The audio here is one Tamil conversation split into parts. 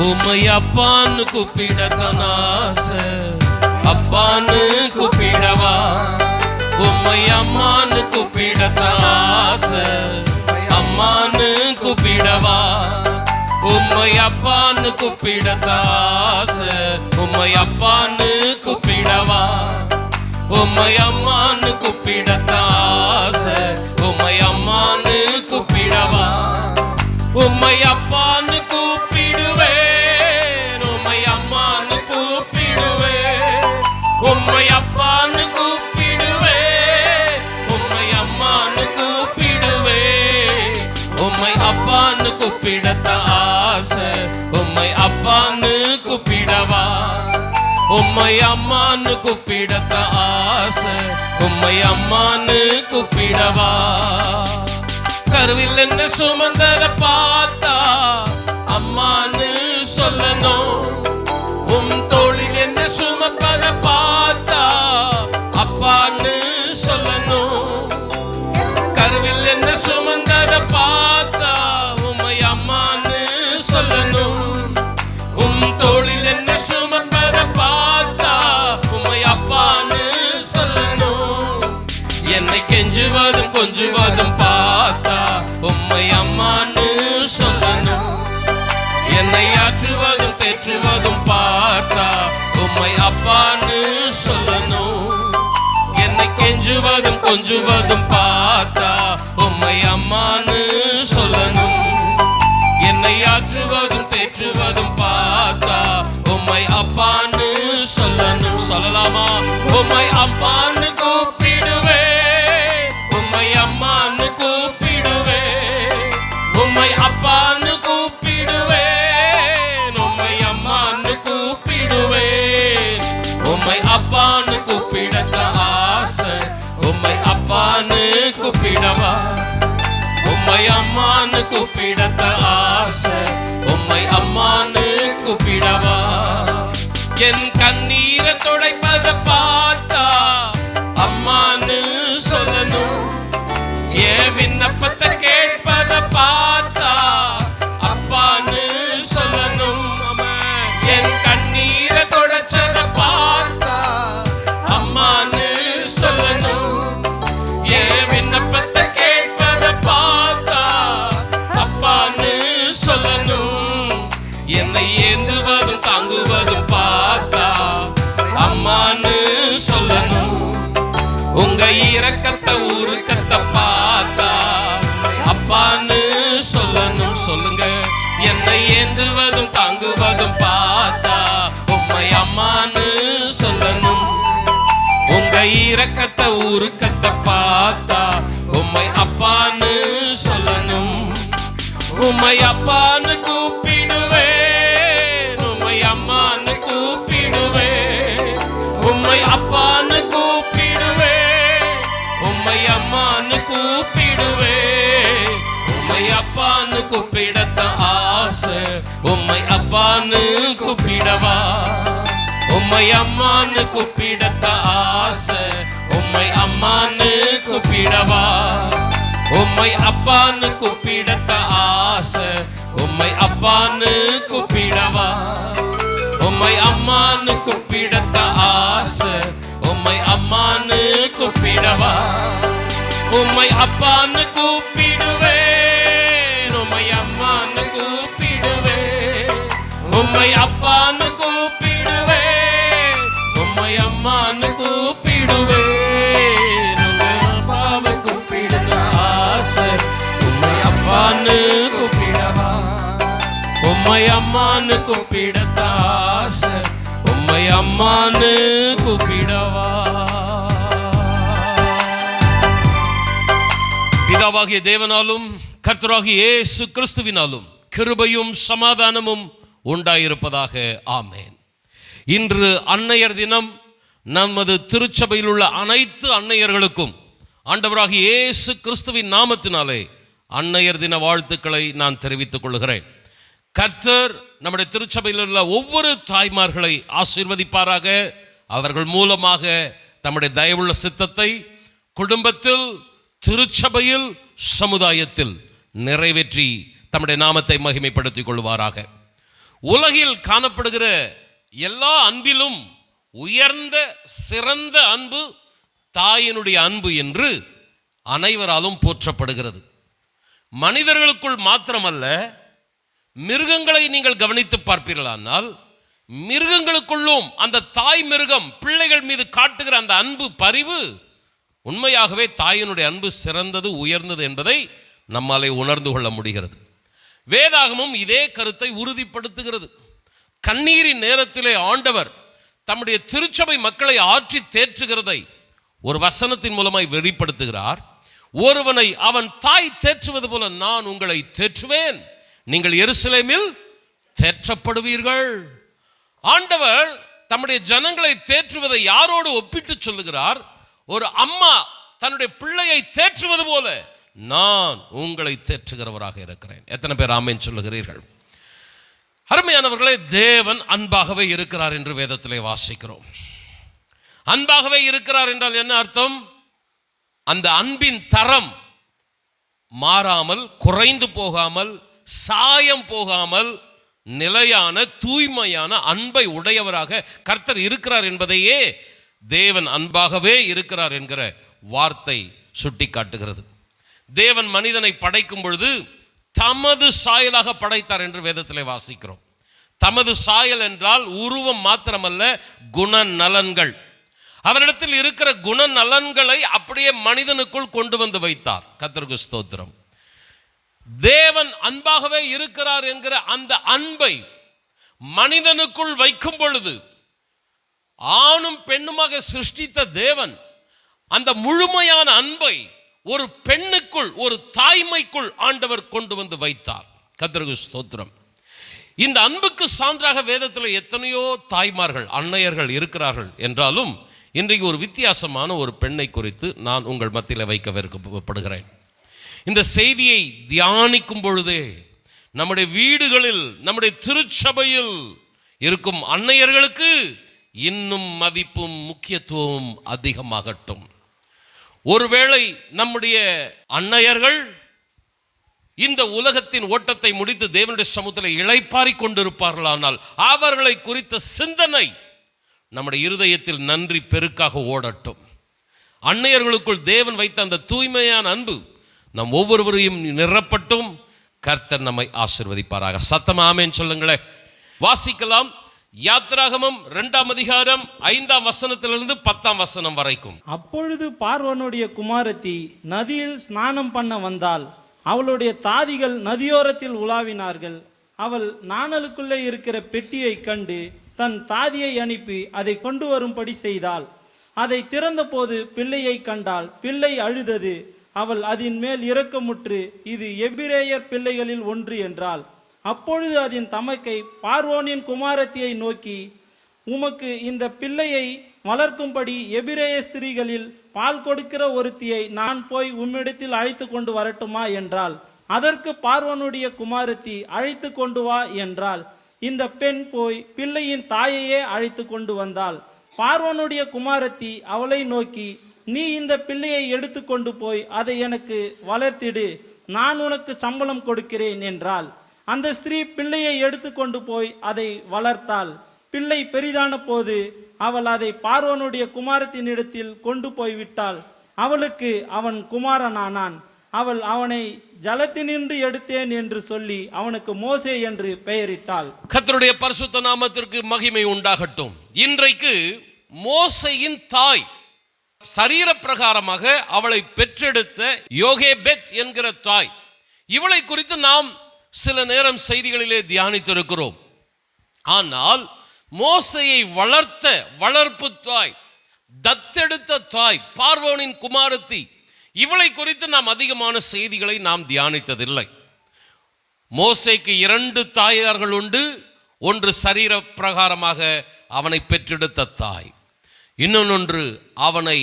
உம்மை அப்பான்னு கூப்பிடத்தான் ஆசை. அப்பான்னு கூப்பிடவா? உம்மை அம்மான்னு கூப்பிடத்தான் ஆசை. அம்மான்னு கூப்பிடவா? உம்மை அப்பான்னு கூப்பிடத்தான் ஆசை. உம்மை அப்பான்னு கூப்பிடவா? உம்மை அம்மான்னு கூப்பிடத்தான் ஆசை. உம்மை அம்மான்னு கூப்பிடவா? உம்மை அப்பான்னு கூப்பிடுவேன். உம்மை அம்மான்னு கூப்பிடுவேன். உம்மை அப்பான்னு கூப்பிடுவேன். உம்மை அம்மான்னு கூப்பிடுவேன். உம்மை அப்பான்னு கூப்பிடத்தான் ஆசை. உம்மை அப்பான்னு கூப்பிடவா? உம்மை அம்மான்னு கூப்பிடத்தான் ஆசை. உம்மை அம்மான்னு கூப்பிடவா? கருவில் என்ன சுமந்தத பார்த்தா அம்மான்னு சொல்லணும். தோளில் என்ன சுமப்பத பார்த்தா அப்பான்னு சொல்லணும். கருவில் என்ன சுமந்தத பார்த்தா உம்மை அம்மான்னு சொல்லணும். தோளில் என்ன சுமப்பத பார்த்தா உம்மை அப்பான்னு சொல்லணும். என்னை கெஞ்சுவதும் கொஞ்சுவதும் பார்த்தா உம்மை அம்மான்னு சொல்லணும். என்னை ஆற்றுவதும் தேற்றுவதும் பார்த்தா உம்மை அப்பான்னு சொல்லணும். என்னை கெஞ்சுவதும் கொஞ்சுவதும் பார்த்தா உம்மை அம்மான்னு சொல்லணும். என்னை ஆற்றுவதும் தேற்றுவதும் பார்த்தா உம்மை அப்பான்னு சொல்லணும். சொல்லலாமா? உம்மை அப்பான்னு கூப்பிடுவேன். உம்மை அம்மான்னு கூப்பிடுவேன். உம்மை அப்பான்னு கூப்பிடுவேன். உம்மை அம்மான்னு கூப்பிடுவேன். உம்மை அப்பான்னு கூப்பிடத்தான் ஆசை. உம்மை அப்பான்னு கூப்பிடவா? உம்மை அம்மான்னு கூப்பிடத்தான் ஆசை. உம்மை அம்மான்னு கூப்பிடவா? என் கண்ணீரை துடைப்பத பார்த்தா அம்மான்னு சொல்லணும். என் விண்ணப்பத்தை கேட்பத பார்த்தா அப்பான்னு சொல்லணும். என் கண்ணீரை துடைச்சத பார்த்தா அம்மான்னு சொல்லணும். என் விண்ணப்பத்தை கேட்பத பார்த்தா அப்பான்னு சொல்லணும். என்னை ஏந்துவதும் தாங்குவதும் பார்த்தா அம்மான்னு சொல்லணும். உங்க இரக்கத்தை உருக்கத்தை பார்த்தா அப்பான்னு சொல்லணும். சொல்லுங்க. என்னை ஏந்துவதும் தாங்குவதும் பார்த்தா உம்மை அம்மான்னு சொல்லணும். உங்க இரக்கத்தை உருக்கத்தை பார்த்தா உம்மை அப்பான்னு சொல்லணும். உம்மை அப்பான்னு கூப்பிடுவேன். உம்மை அம்மான்னு கூப்பிடுவேன். உம்மை அப்பான்னு கூப்பிடுவேன். உம்மை அம்மான்னு கூப்பிடுவேன். உம்மை அப்பான்னு கூப்பிடத்தான் ஆசை. உம்மை அப்பான்னு கூப்பிடவா? உம்மை அம்மான்னு கூப்பிடத்தான் ஆசை. உம்மை அம்மான்னு கூப்பிடவா? உம்மை அப்பான்னு கூப்பிடத்தான் ஆசை. உம்மை அப்பான்னு கூப்பிடவா? உம்மை அம்மான்னு கூப்பிடத்தான் ஆசை. உம்மை அம்மான்னு கூப்பிடவா? உம்மை அப்பான்னு கூப்பிடுவேன். உம்மை அம்மான்னு கூப்பிடுவேன். உம்மை அப்பான்னு கூப்பிடுவேன். உம்மை அம்மான்னு கூப்பிடுவேன். உம்மை அப்பாவை கூப்பிடுற ஆசை. உம்மை அப்பான்னு கூப்பிடவா? உம்மை அம்மான்னு கூப்பிடத்த ஆசை. உம்மை அம்மான்னு கூப்பிடவா? பிதாவாகிய தேவனாலும் கர்த்தராகிய இயேசு கிறிஸ்துவினாலும் கிருபையும் சமாதானமும் உண்டாயிருப்பதாக. ஆமென். இன்று அன்னையர் தினம். நமது திருச்சபையில் உள்ள அனைத்து அன்னையர்களுக்கும் ஆண்டவராகிய இயேசு கிறிஸ்துவின் நாமத்தினாலே அன்னையர் தின வாழ்த்துக்களை நான் தெரிவித்துக் கொள்கிறேன். கர்த்தர் நம்முடைய திருச்சபையில் உள்ள ஒவ்வொரு தாய்மார்களை ஆசீர்வதிப்பாராக. அவர்கள் மூலமாக தம்முடைய தயவுள்ள சித்தத்தை குடும்பத்தில், திருச்சபையில், சமுதாயத்தில் நிறைவேற்றி தம்முடைய நாமத்தை மகிமைப்படுத்திக் கொள்வாராக. உலகில் காணப்படுகிற எல்லா அன்பிலும் உயர்ந்த சிறந்த அன்பு தாயினுடைய அன்பு என்று அனைவராலும் போற்றப்படுகிறது. மனிதர்களுக்குள் மாத்திரமல்ல, மிருகங்களை நீங்கள் கவனித்து பார்ப்பீர்களானால் மிருகங்களுக்குள்ளும் அந்த தாய் மிருகம் பிள்ளைகள் மீது காட்டுகிற அந்த அன்பு பரிவு உண்மையாகவே தாயினுடைய அன்பு சிறந்தது, உயர்ந்தது என்பதை நம்மாலே உணர்ந்து கொள்ள முடிகிறது. வேதாகமும் இதே கருத்தை உறுதிப்படுத்துகிறது. கண்ணீரின் நேரத்திலே ஆண்டவர் தம்முடைய திருச்சபை மக்களை ஆற்றி தேற்றுகிறதை ஒரு வசனத்தின் மூலமாய் வெளிப்படுத்துகிறார். ஒருவனை அவன் தாய் தேற்றுவது போல நான் உங்களை தேற்றுவேன், நீங்கள் எருசலேமில் தேற்றப்படுவீர்கள். ஆண்டவர் தம்முடைய ஜனங்களை தேற்றுவதை யாரோடு ஒப்பிட்டு சொல்லுகிறார்? ஒரு அம்மா தன்னுடைய பிள்ளையை தேற்றுவது போல நான் உங்களை தேற்றுகிறவராக இருக்கிறேன். எத்தனை பேர் ஆமென் சொல்லுகிறீர்கள்? அருமையானவர்களே, தேவன் அன்பாகவே இருக்கிறார் என்று வேதத்திலே வாசிக்கிறோம். அன்பாகவே இருக்கிறார் என்றால் என்ன அர்த்தம்? அந்த அன்பின் தரம் மாறாமல், குறைந்து போகாமல், சாயம் போகாமல் நிலையான தூய்மையான அன்பை உடையவராக கர்த்தர் இருக்கிறார் என்பதையே தேவன் அன்பாகவே இருக்கிறார் என்கிற வார்த்தை சுட்டி காட்டுகிறது. தேவன் மனிதனை படைக்கும் பொழுது தமது சாயலாக படைத்தார் என்று வேதத்திலே வாசிக்கிறோம். தமது சாயல் என்றால் உருவம் மாத்திரமல்ல, குணநலன்கள். அவரிடத்தில் இருக்கிற குணநலன்களை அப்படியே மனிதனுக்குள் கொண்டு வந்து வைத்தார். கர்த்தருக்கு ஸ்தோத்திரம். தேவன் அன்பாகவே இருக்கிறார் என்கிற அந்த அன்பை மனிதனுக்குள் வைக்கும் பொழுது ஆணும் பெண்ணுமாக சிருஷ்டித்த தேவன் அந்த முழுமையான அன்பை ஒரு பெண்ணுக்குள், ஒரு தாய்மைக்குள் ஆண்டவர் கொண்டு வந்து வைத்தார். கர்த்தருக்கு ஸ்தோத்திரம். இந்த அன்புக்கு சான்றாக வேதத்தில் எத்தனையோ தாய்மார்கள், அன்னையர்கள் இருக்கிறார்கள் என்றாலும் இன்றைக்கு ஒரு வித்தியாசமான ஒரு பெண்ணை குறித்து நான் உங்கள் மத்தியில் வைக்க விருப்பப்படுகிறேன். இந்த செய்தியை தியானிக்கும் பொழுதே நம்முடைய வீடுகளில், நம்முடைய திருச்சபையில் இருக்கும் அன்னையர்களுக்கு இன்னும் மதிப்பும் முக்கியத்துவம் அதிகமாகட்டும். ஒருவேளை நம்முடைய அன்னையர்கள் இந்த உலகத்தின் ஓட்டத்தை முடித்து தேவனுடைய சமூகத்தில் இளைப்பாரி கொண்டிருப்பார்களானால் அவர்களை குறித்த சிந்தனை நம்முடைய இருதயத்தில் நன்றி பெருக்காக ஓடட்டும். அன்னையர்களுக்குள் தேவன் வைத்த அந்த தூய்மையான அன்பு நம் ஒவ்வொருவரையும் நிரப்பட்டும். கர்த்தர் நம்மை ஆசீர்வதிப்பாராக. சத்தமா ஆமென் சொல்லுங்களேன். வாசிக்கலாம். யாத்திராகமம் 2ஆம் அதிகாரம் 5ஆம் வசனத்திலிருந்து 10ஆம் வசனம் வரைக்கும். அப்பொழுது பார்வோனுடைய குமாரத்தி நதியில் ஸ்நானம் பண்ண வந்தாள். அவளுடைய தாதிகள் நதியோரத்தில் உலாவினார்கள். அவள் நாணலுக்குள்ளே இருக்கிற பெட்டியை கண்டு தன் தாதியை அனுப்பி அதை கொண்டு வரும்படி செய்தாள். அதை திறந்தபோது பிள்ளையை கண்டாள். பிள்ளை அழுதது. அவள் அதன் மேல் இரக்கமுற்று, இது எபிரேயர் பிள்ளைகளில் ஒன்று என்றாள். அப்பொழுது அதன் தமக்கை பார்வோனின் குமாரத்தியை நோக்கி, உமக்கு இந்த பிள்ளையை வளர்க்கும்படி எபிரேய ஸ்திரீகளில் பால் கொடுக்கிற ஒருத்தியை நான் போய் உம்மிடத்தில் அழைத்து கொண்டு வரட்டுமா என்றாள். அதற்கு பார்வோனுடைய குமாரத்தி, அழைத்து கொண்டு வா என்றாள். இந்த பெண் போய் பிள்ளையின் தாயையே அழைத்து கொண்டு வந்தாள். பார்வோனுடைய குமாரத்தி அவளை நோக்கி, நீ இந்த பிள்ளையை எடுத்து கொண்டு போய் அதை எனக்கு வளர்த்திடு, நான் உனக்கு சம்பளம் கொடுக்கிறேன் என்றாள். அந்த ஸ்திரீ பிள்ளையை எடுத்து கொண்டு போய் அதை வளர்த்தாள். பிள்ளை பெரிதான போது அவள் அதை பார்வோனுடைய குமாரத்தின் இடத்தில் கொண்டு போய் விட்டாள். அவளுக்கு அவன் குமாரனானான். அவள் அவனை ஜலத்தினின்று எடுத்தேன் என்று சொல்லி அவனுக்கு மோசே என்று பெயரிட்டாள். கர்த்தருடைய பரிசுத்த நாமத்திற்கு மகிமை உண்டாகட்டும். இன்றைக்கு மோசேயின் தாய், சரீர பிரகாரமாக அவளை பெற்றெடுத்த யோகேபெத் என்கிற தாய், இவளை குறித்து நாம் சில நேரம் செய்திகளிலே தியானித்திருக்கிறோம். ஆனால் மோசேயை வளர்த்த வளர்ப்பு தாய், தத்தெடுத்த தாய், பார்வோனின் குமாரத்தி, இவளை குறித்து நாம் அதிகமான செய்திகளை நாம் தியானித்ததில்லை. மோசேக்கு 2 தாயார்கள் உண்டு. ஒன்று சரீர பிரகாரமாக அவனை பெற்றெடுத்த தாய், இன்னொன்று அவனை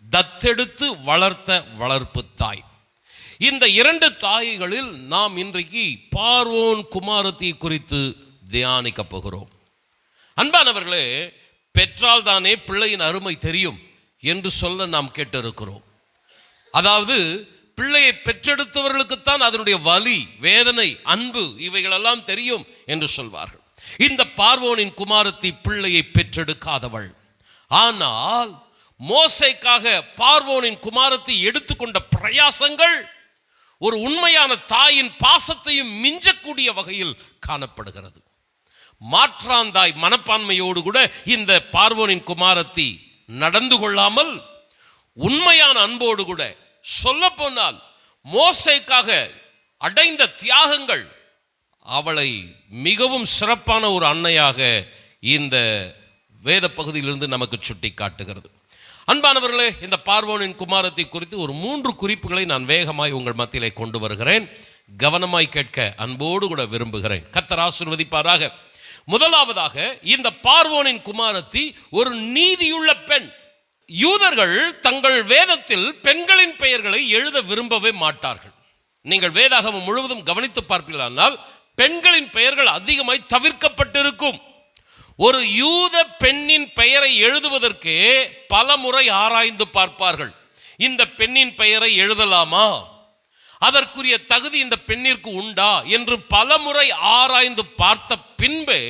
தத்தெடுத்து வளர்த்த வளர்ப்பு தாய். இந்த 2 தாய்களில் நாம் இன்றைக்கு பார்வோன் குமாரத்தி குறித்து தியானிக்க போகிறோம். அன்பானவர்களே, பெற்றால் தானே பிள்ளையின் அருமை தெரியும் என்று சொல்ல நாம் கேட்டிருக்கிறோம். அதாவது பிள்ளையை பெற்றெடுத்தவர்களுக்குத்தான் அதனுடைய வலி, வேதனை, அன்பு இவைகளெல்லாம் தெரியும் என்று சொல்வார்கள். இந்த பார்வோனின் குமாரத்தி பிள்ளையை பெற்றெடுக்காதவள். ஆனால் மோசேக்காக பார்வோனின் குமாரத்தி எடுத்துக்கொண்ட பிரயாசங்கள் ஒரு உண்மையான தாயின் பாசத்தையும் மிஞ்சக்கூடிய வகையில் காணப்படுகிறது. மாற்றாந்தாய் மனப்பான்மையோடு கூட இந்த பார்வோனின் குமாரத்தி நடந்து கொள்ளாமல் உண்மையான அன்போடு கூட, சொல்ல போனால் மோசேக்காக அடைந்த தியாகங்கள் அவளை மிகவும் சிறப்பான ஒரு அன்னையாக இந்த வேத பகுதியிலிருந்து நமக்கு சுட்டி காட்டுகிறது. அன்பானவர்களே, இந்த பார்வோனின் குமாரத்தை குறித்து ஒரு 3 குறிப்புகளை நான் வேகமாய் உங்கள் மத்தியிலே கொண்டு வருகிறேன். கவனமாய் கேட்க அன்போடு கூட விரும்புகிறேன். கர்த்தர் ஆசீர்வதிப்பாராக. முதலாவதாக, இந்த பார்வோனின் குமாரத்தி ஒரு நீதியுள்ள பெண். யூதர்கள் தங்கள் வேதத்தில் பெண்களின் பெயர்களை எழுத விரும்பவே மாட்டார்கள். நீங்கள் வேதாகமம் முழுவதும் கவனித்து பார்ப்பீர்களானால் பெண்களின் பெயர்கள் அதிகமாய் தவிர்க்கப்பட்டிருக்கும். ஒரு யூத பெண்ணின் பெயரை எழுதுவதற்கு பல முறை ஆராய்ந்து பார்ப்பார்கள். இந்த பெண்ணின் பெயரை எழுதலாமா, அதற்குரிய தகுதி இந்த பெண்ணிற்கு உண்டா என்று பல முறை ஆராய்ந்து பார்த்த பின்பே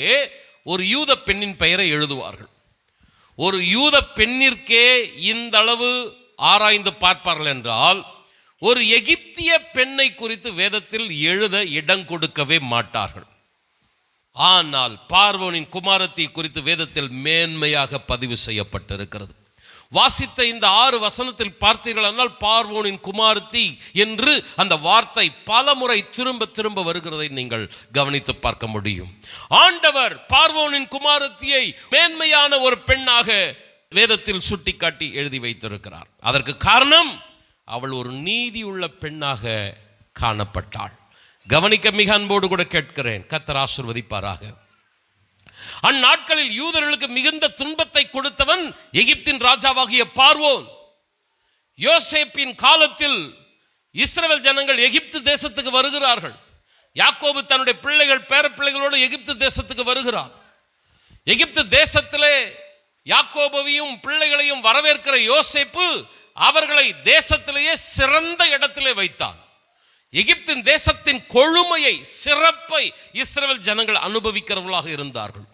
ஒரு யூத பெண்ணின் பெயரை எழுதுவார்கள். ஒரு யூத பெண்ணிற்கே இந்த அளவு ஆராய்ந்து பார்ப்பார்கள் என்றால், ஒரு எகிப்திய பெண்ணை குறித்து வேதத்தில் எழுத இடம் கொடுக்கவே மாட்டார்கள். ஆனால் பார்வோனின் குமாரத்தி குறித்து வேதத்தில் மேன்மையாக பதிவு செய்யப்பட்டிருக்கிறது. வாசித்த இந்த 6 வசனத்தில் பார்த்தீர்களானால் பார்வோனின் குமாரத்தி என்று அந்த வார்த்தை பல முறை திரும்ப திரும்ப வருகிறதை நீங்கள் கவனித்து பார்க்க முடியும். ஆண்டவர் பார்வோனின் குமாரத்தியை மேன்மையான ஒரு பெண்ணாக வேதத்தில் சுட்டிக்காட்டி எழுதி வைத்திருக்கிறார். அதற்கு காரணம், அவள் ஒரு நீதியுள்ள பெண்ணாக காணப்பட்டாள். கவனிக்க மிக அன்போடு கூட கேட்கிறேன். கர்த்தர் ஆசீர்வதிப்பாராக. அந்நாட்களில் யூதர்களுக்கு மிகுந்த துன்பத்தை கொடுத்தவன் எகிப்தின் ராஜாவாகிய பார்வோன். யோசேப்பின் காலத்தில் இஸ்ரவேல் ஜனங்கள் எகிப்து தேசத்துக்கு வருகிறார்கள். யாக்கோபு தன்னுடைய பிள்ளைகள் பேரப்பிள்ளைகளோடு எகிப்து தேசத்துக்கு வருகிறார். எகிப்து தேசத்திலே யாக்கோபையும் பிள்ளைகளையும் வரவேற்கிற யோசேப்பு அவர்களை தேசத்திலேயே சிறந்த இடத்திலே வைத்தான். எகிப்தின் தேசத்தின் கொழுமையை, சிறப்பை இஸ்ரவேல் ஜனங்கள் அனுபவிக்கிறவர்களாக இருந்தார்கள்.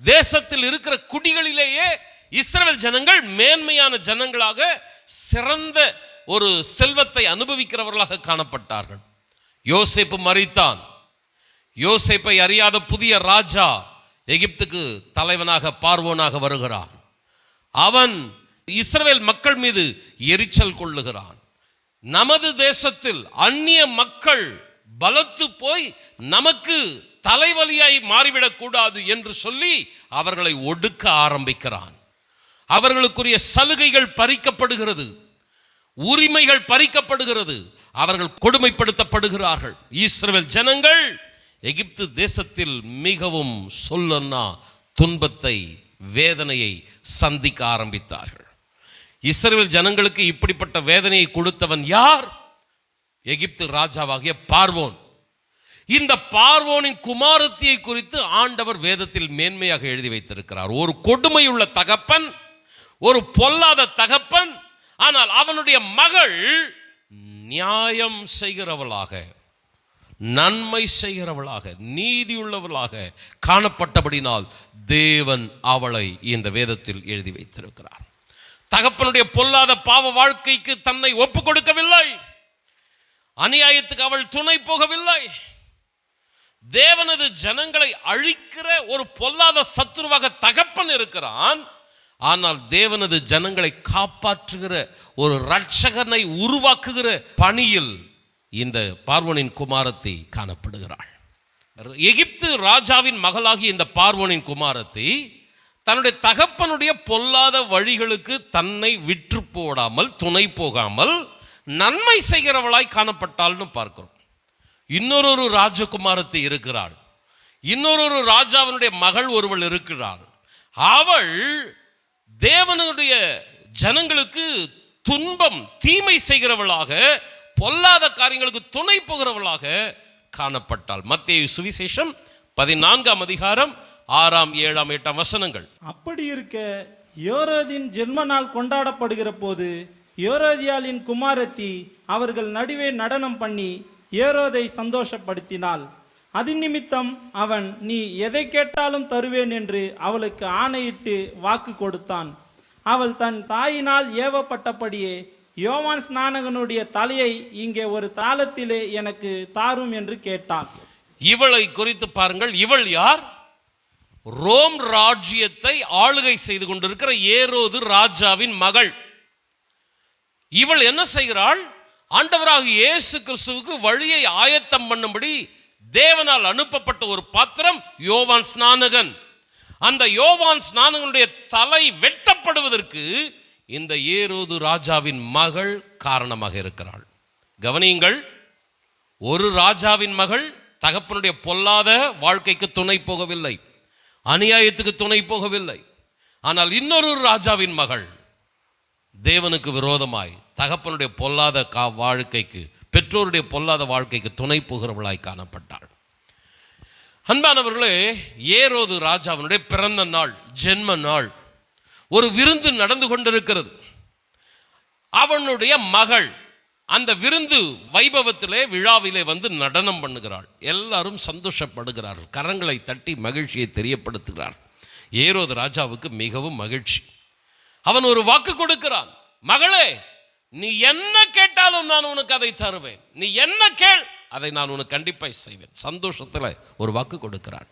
தேசத்தில் இருக்கிற குடிகளிலேயே இஸ்ரவேல் ஜனங்கள் மேன்மையான ஜனங்களாக, சிறந்த ஒரு செல்வத்தை அனுபவிக்கிறவர்களாக காணப்பட்டார்கள். யோசேப்பு மரித்தான். யோசேப்பை அறியாத புதிய ராஜா எகிப்துக்கு தலைவனாக பார்வோனாக வருகிறான். அவன் இஸ்ரவேல் மக்கள் மீது எரிச்சல் கொள்ளுகிறான். நமது தேசத்தில் அந்நிய மக்கள் பலத்து போய் நமக்கு தலைவலியாய் மாறிவிடக் கூடாது என்று சொல்லி அவர்களை ஒடுக்க ஆரம்பிக்கிறான். அவர்களுக்குரிய சலுகைகள் பறிக்கப்படுகிறது, உரிமைகள் பறிக்கப்படுகிறது, அவர்கள் கொடுமைப்படுத்தப்படுகிறார்கள். இஸ்ரவேல் ஜனங்கள் எகிப்து தேசத்தில் மிகவும் சொல்லன்னா துன்பத்தை, வேதனையை சந்திக்க ஆரம்பித்தார்கள். இஸ்ரவேல் ஜனங்களுக்கு இப்படிப்பட்ட வேதனையை கொடுத்தவன் யார்? எகிப்து ராஜாவாகிய பார்வோன். இந்த பார்வோனின் குமாரத்தியை குறித்து ஆண்டவர் வேதத்தில் மேன்மையாக எழுதி வைத்திருக்கிறார். ஒரு கொடுமையுள்ள தகப்பன், ஒரு பொல்லாத தகப்பன், ஆனால் அவனுடைய மகள் நியாயம் செய்கிறவளாக, நன்மை செய்கிறவளாக, நீதியுள்ளவளாக காணப்பட்டபடினால் தேவன் அவளை இந்த வேதத்தில் எழுதி வைத்திருக்கிறார். தகப்பனுடைய பொல்லாத பாவ வாழ்க்கைக்கு தன்னை ஒப்பு கொடுக்கவில்லை. அநியாயத்துக்கு அவள் துணை போகவில்லை. தேவனது ஜனங்களை அழிக்கிற ஒரு பொல்லாத சத்துருவாக தகப்பன் இருக்கிறான். ஆனால் தேவனது ஜனங்களை காப்பாற்றுகிற ஒரு இரட்சகனை உருவாக்குகிற பணியில் இந்த பார்வோனின் குமாரத்தி காணப்படுகிறாள். எகிப்து ராஜாவின் மகளாகிய இந்த பார்வோனின் குமாரத்தி தன்னுடைய தகப்பனுடைய பொல்லாத வழிகளுக்கு தன்னை விற்று போடாமல், துணை போகாமல் நன்மை செய்கிறவளாய் காணப்பட்டாள்னு பார்க்கிறோம். இன்னொரு ராஜகுமாரத்தி இருக்கிறாள். இன்னொரு ராஜாவினுடைய மகள் ஒருவள் இருக்கிறாள். அவள் தேவனுடைய ஜனங்களுக்கு துன்பம், தீமை செய்கிறவளாக, பொல்லாத காரியங்களுக்கு துணை போகிறவளாக காணப்பட்டாள். மத்தேயு சுவிசேஷம் 14ஆம் அதிகாரம் 6ஆம் 7ஆம் 8ஆம் வசனங்கள். அப்படி இருக்க யோரோதின் ஜென்ம நாள் கொண்டாடப்படுகிற போது யோரோதியாளின் குமாரத்தி அவர்கள் நடுவே நடனம் பண்ணி ஏரோதை சந்தோஷப்படுத்தினாள். அது நிமித்தம் அவன், நீ எதை கேட்டாலும் தருவேன் என்று அவளுக்கு ஆணையிட்டு வாக்கு கொடுத்தான். அவள் தன் தாயினால் ஏவப்பட்டபடியே, யோவான் ஸ்நானகனுடைய தலையை இங்கே ஒரு தாளத்திலே எனக்கு தாரும் என்று கேட்டாள். இவளை குறித்து பாருங்கள். இவள் யார்? ரோம் ராஜ்யத்தை ஆளுகை செய்து கொண்டிருக்கிற ஏரோது ராஜாவின் மகள். இவள் என்ன செய்கிறாள்? ஆண்டவராகிய இயேசு கிறிஸ்துவுக்கு வழியை ஆயத்தம் பண்ணும்படி தேவனால் அனுப்பப்பட்ட ஒரு பாத்திரம் யோவான் ஸ்நானகன். அந்த யோவான் ஸ்நானகனுடைய தலை வெட்டப்படுவதற்கு இந்த ஏரோது ராஜாவின் மகள் காரணமாக இருக்கிறாள். கவனியுங்கள், ஒரு ராஜாவின் மகள் தகப்பனுடைய பொல்லாத வாழ்க்கைக்கு துணை போகவில்லை, அநியாயத்துக்கு துணை போகவில்லை. ஆனால் இன்னொரு ராஜாவின் மகள் தேவனுக்கு விரோதமாய் தகப்பனுடைய பொல்லாத வாழ்க்கைக்கு, பெற்றோருடைய பொல்லாத வாழ்க்கைக்கு துணை போகிறவளாய் காணப்பட்டாள். அன்பானவர்களே, ஏரோது ராஜாவினுடைய பிறந்த நாள், ஜென்ம நாள், ஒரு விருந்து நடந்து கொண்டிருக்கிறது. அவனுடைய மகள் அந்த விருந்து வைபவத்திலே, விழாவிலே வந்து நடனம் பண்ணுகிறாள். எல்லாரும் சந்தோஷப்படுகிறார்கள், கரங்களை தட்டி மகிழ்ச்சியை தெரியப்படுத்துகிறார். ஏரோது ராஜாவுக்கு மிகவும் மகிழ்ச்சி. அவன் ஒரு வாக்கு கொடுக்கிறான். மகளே, நீ என்ன கேட்டாலும் நான் உனக்கு அதை தருவேன், நீ என்ன கேள் அதை நான் உனக்கு கண்டிப்பாக செய்வேன். சந்தோஷத்தில் ஒரு வாக்கு கொடுக்கிறான்.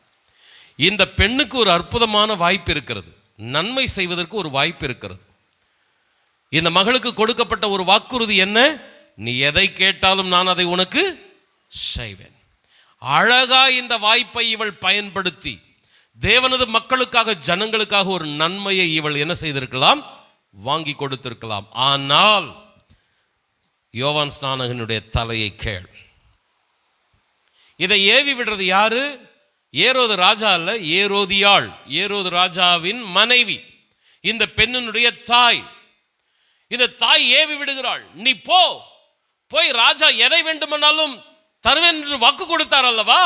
இந்த பெண்ணுக்கு ஒரு அற்புதமான வாய்ப்பு இருக்கிறது, நன்மை செய்வதற்கு ஒரு வாய்ப்பு இருக்கிறது. இந்த மகளுக்கு கொடுக்கப்பட்ட ஒரு வாக்குறுதி என்ன? நீ எதை கேட்டாலும் நான் அதை உனக்கு செய்வேன். அழகா இந்த வாய்ப்பை இவள் பயன்படுத்தி தேவனது மக்களுக்காக, ஜனங்களுக்காக ஒரு நன்மையை இவள் என்ன செய்திருக்கலாம்? வாங்கி கொடுத்திருக்கலாம். ஆனால் யோவான் ஸ்நானகனுடைய தலையை கேள். இதை ஏவி விடுறது யாரு? ஏரோது ராஜா அல்ல, ஏரோதியாள், ஏரோது ராஜாவின் மனைவி, இந்த பெண்ணினுடைய தாய். இந்த தாய் ஏவி விடுகிறாள். நீ போய் ராஜா எதை வேண்டுமானாலும் தருவேன் என்று வாக்கு கொடுத்தார் அல்லவா,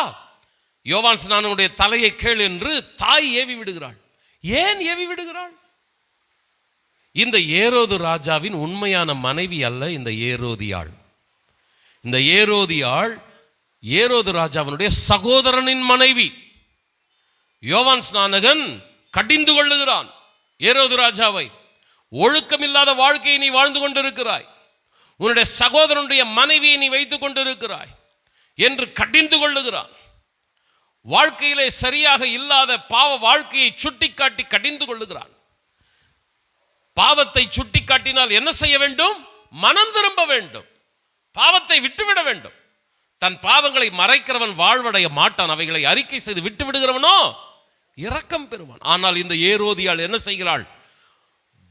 யோவான் ஸ்நானனுடைய தலையை கேள் என்று தாய் ஏவி விடுகிறாள். ஏன் ஏவி விடுகிறாள்? இந்த ஏரோது ராஜாவின் உண்மையான மனைவி அல்ல இந்த ஏரோதியாள். இந்த ஏரோதியாள் ஏரோது ராஜாவினுடைய சகோதரனின் மனைவி. யோவான் ஸ்நானகன் கடிந்து கொள்ளுகிறான் ஏரோது ராஜாவை. ஒழுக்கமில்லாத வாழ்க்கையை நீ வாழ்ந்து கொண்டிருக்கிறாய், உன்னுடைய சகோதரனுடைய மனைவியை நீ வைத்துக் கொண்டிருக்கிறாய் என்று கடிந்து கொள்ளுகிறான். வாழ்க்கையிலே சரியாக இல்லாத பாவ வாழ்க்கையை சுட்டிக்காட்டி கடிந்து கொள்ளுகிறான். பாவத்தை சுட்டிக்காட்டினால் என்ன செய்ய வேண்டும்? மனம் திரும்ப வேண்டும், பாவத்தை விட்டுவிட வேண்டும். தன் பாவங்களை மறைக்கிறவன் வாழ்வடைய மாட்டான், அவைகளை அறிக்கை செய்து விட்டு விடுகிறவனோ இரக்கம் பெறுவான். ஆனால் இந்த ஏரோதியாள் என்ன செய்கிறாள்?